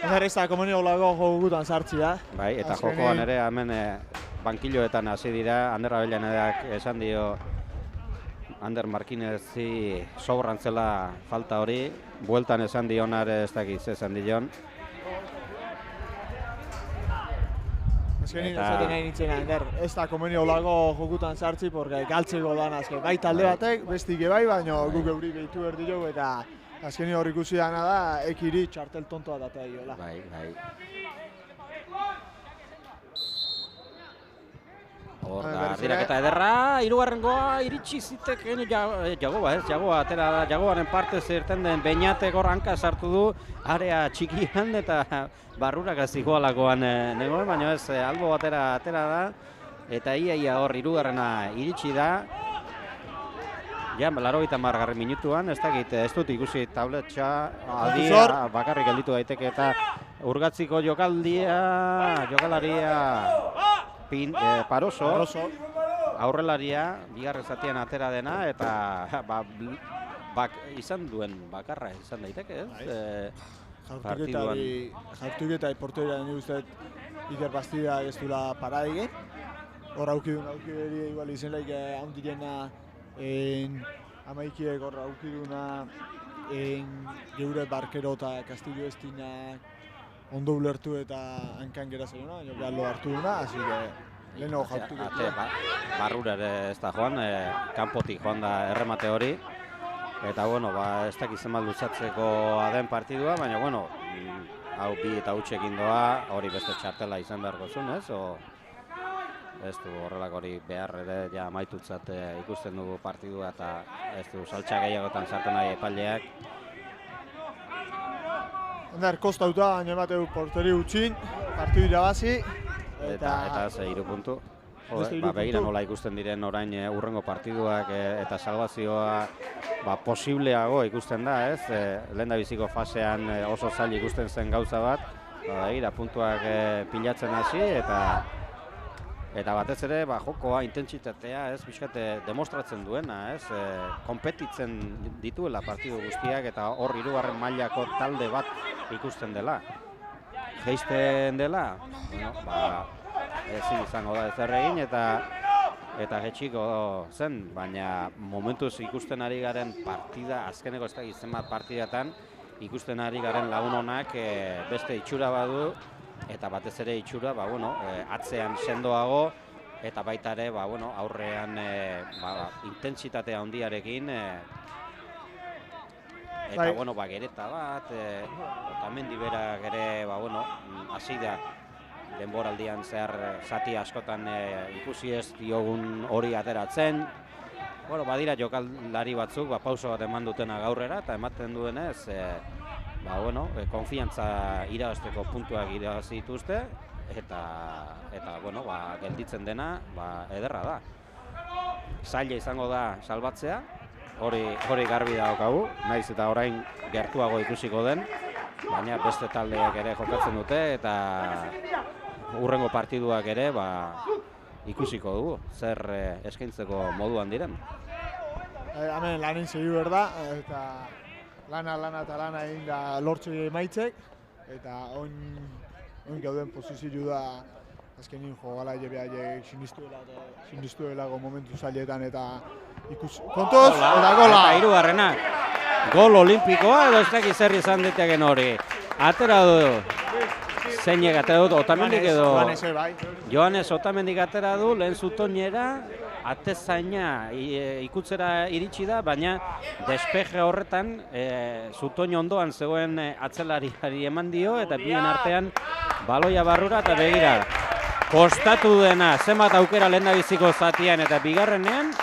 Zer ez da komunio lago jogutan sartzi da. Bai, eta Azkenean- jokoan ere hemen bankiloetan hasi dira, Ander Abelanedak esan dio Ander Markinezi sobran zela falta hori, bueltan esan dionare ez dakiz esan dion. Azkenin Eta- esaten nahi nintzen Ander, ez da komunio lago jogutan sartzi, porque galtzeko dan azken. Bai talde batek, bestik bai, baina guk euri gehitu berdi dugu eta azkenin hor ikusi dana da, ekiri txartel tontoa datea diola. Bai. Hor da, berriz ere. ardiraketa ederra, hirugarrengoa iritsi zitekeen Jagoba atera da, Jagobaren parte zerten den Beñatek hor hanka sartu du, area txikian eta barrurak zikoalakoan negoen, baina ez, albo batera atera da, eta ia hor hirugarrena iritsi da. Ja, 80. minutuan, ez dakit, ez dut ikusi tabletxa, aldia, bakarrik gelditu daiteke eta urgatziko jokalaria Paroso, aurrelaria, bigarren zatian atera dena, eta izan duen bakarra izan daiteke, ez? Jartuketa porteria nire uste Iker Bastida ez duela paradigin. Hor aukiduri igual izen laik handirena amaikiek hor aukiduna geure Barkero eta Castillo Estinak ondo ulertu eta hankan gera zaiona, baina behar lo hartu duna, hasi que lehenago jartuketa. Barrura ere ez da joan, kanpotik joan da erremate hori. Eta, bueno, ez dakiz zenbat luzatzeko den partidua, baina, bueno, hau bi eta hutsekin doa, hori beste txartela izan beharko zuen, ez? Ez du horrelak hori behar ere ja amaitutzat ikusten dugu partidua eta ez du saltsa gehiagotan sartu nahi epaileak. Ander, kostauta, baina emateu porteri utxin, partidu irabazi. Eta ze 3 puntu. Begira nola ikusten diren orain urrengo partiduak eta salvazioa posibleago ikusten da, ez? Lehendabiziko fasean oso zail ikusten zen gauza bat. Begira, puntuak pilatzen hasi eta batez ere jokoa, intentsitatea, ez? Bizkate demostratzen duena, ez? Konpetitzen dituela partidu guztiak eta hor 3. mailako talde bat ikusten dela. Geisten dela, ezin izango da ezer egin eta jetxiko zen, baina momentuz ikusten ari garen partida, azkeneko ez da zenbat partidatan, ikusten ari garen lagun honak beste itxura badu, eta batez ere itxura, atzean sendoago, eta baita ere, aurrean intentsitate handiarekin, eta, gereta bat, Otamendi berak ere, hasi da, denboraldian zehar zati askotan ikusi ez diogun hori ateratzen. Badira jokalari batzuk pauso bat eman dutena gaurrera eta ematen duenez konfiantza irabazteko puntuak irabazi dituzte eta gelditzen dena ederra da. Zaila izango da salbatzea, hori garbi daukagu, naiz eta orain gertuago ikusiko den, baina beste taldeak ere jokatzen dute eta urrengo partiduak ere ikusiko dugu, zer eskaintzeko moduan diren. Hemen lanin segi behar da, eta lana egin da lortze emaitzek, eta oin gauden posizio da azkenin jogala jebeaiek sinistuelako momentu zailetan eta kontuz, eta gola! Eta 3. Gol olimpikoa edo ez dakiz zer izan diteken hori. Atera du. Zeinek atera du, Otamendik edo... Joanes Otamendik atera du, lehen Zutoinera, atezaina ikutzera iritsi da, baina despeje horretan Zutoin ondoan zegoen atzelariari eman dio, eta bien artean baloia barrura eta begira. Kostatu dena, zenbat aukera lehendabiziko zatian eta bigarrenean,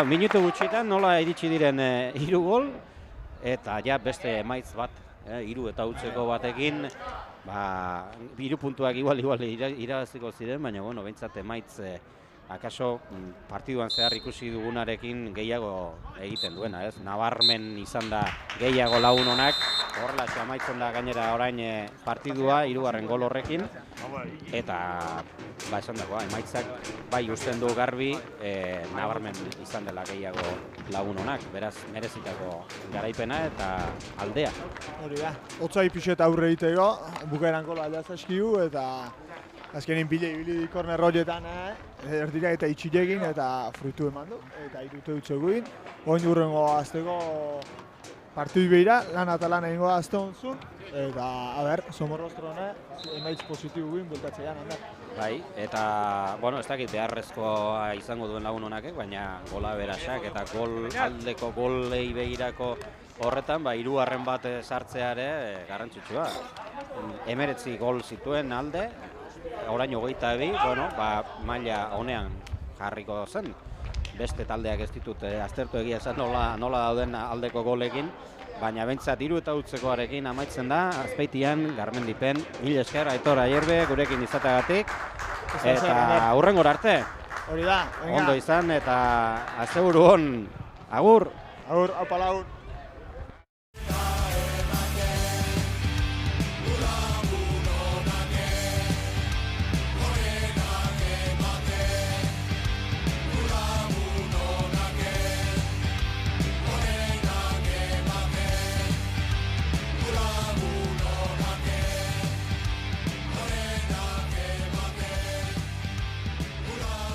minutu gutxitan nola iritsi diren 3 gol, eta ja beste emaitz bat, 3 eta hutseko batekin, 3 puntuak igual irabaziko ziren, baina behintzat emaitz akaso partiduan zehar ikusi dugunarekin gehiago egiten duena, ez? Nabarmen izan da gehiago lagun honak, horrela amaitzen da gainera orain partidua 3. gol horrekin, eta esan dagoa, emaitzak bai usten du garbi, nabarmen izan dela gehiago lagun honak, beraz merezitako garaipena eta aldea. Hori da, hotzai pixeta aurre egiteko, bukaeran gola aldea zaskiu eta azkenin ibili korner horietan erdira eta itxilegin eta fruitu eman du eta irute dutxeguin. Oin urrengo azteko partidu behira, lan eta lan egingo azte honzun eta, Somorrostro emaitz positibu guin bultatzean handar. Bai, eta, bueno, ez dakit beharrezkoa izango duen lagun honak, baina gola berasak eta aldeko golei begirako horretan, hirugarren bat sartzea ere garrantzitsua. 19 gol zituen alde, orain 22, bueno, maila honean jarriko zen. Beste taldeak ez ditut aztertu egia esan nola dauden aldeko golekin, baina behintzat 3 eta utzekoarekin amaitzen da, Azpeitian, Garmendipen, mila esker, Aitor Aierbe, gurekin izatagatik, eta hurrengora arte. Hori da, venga. Ondo izan eta asteburu on, agur! Agur, haupa lagun.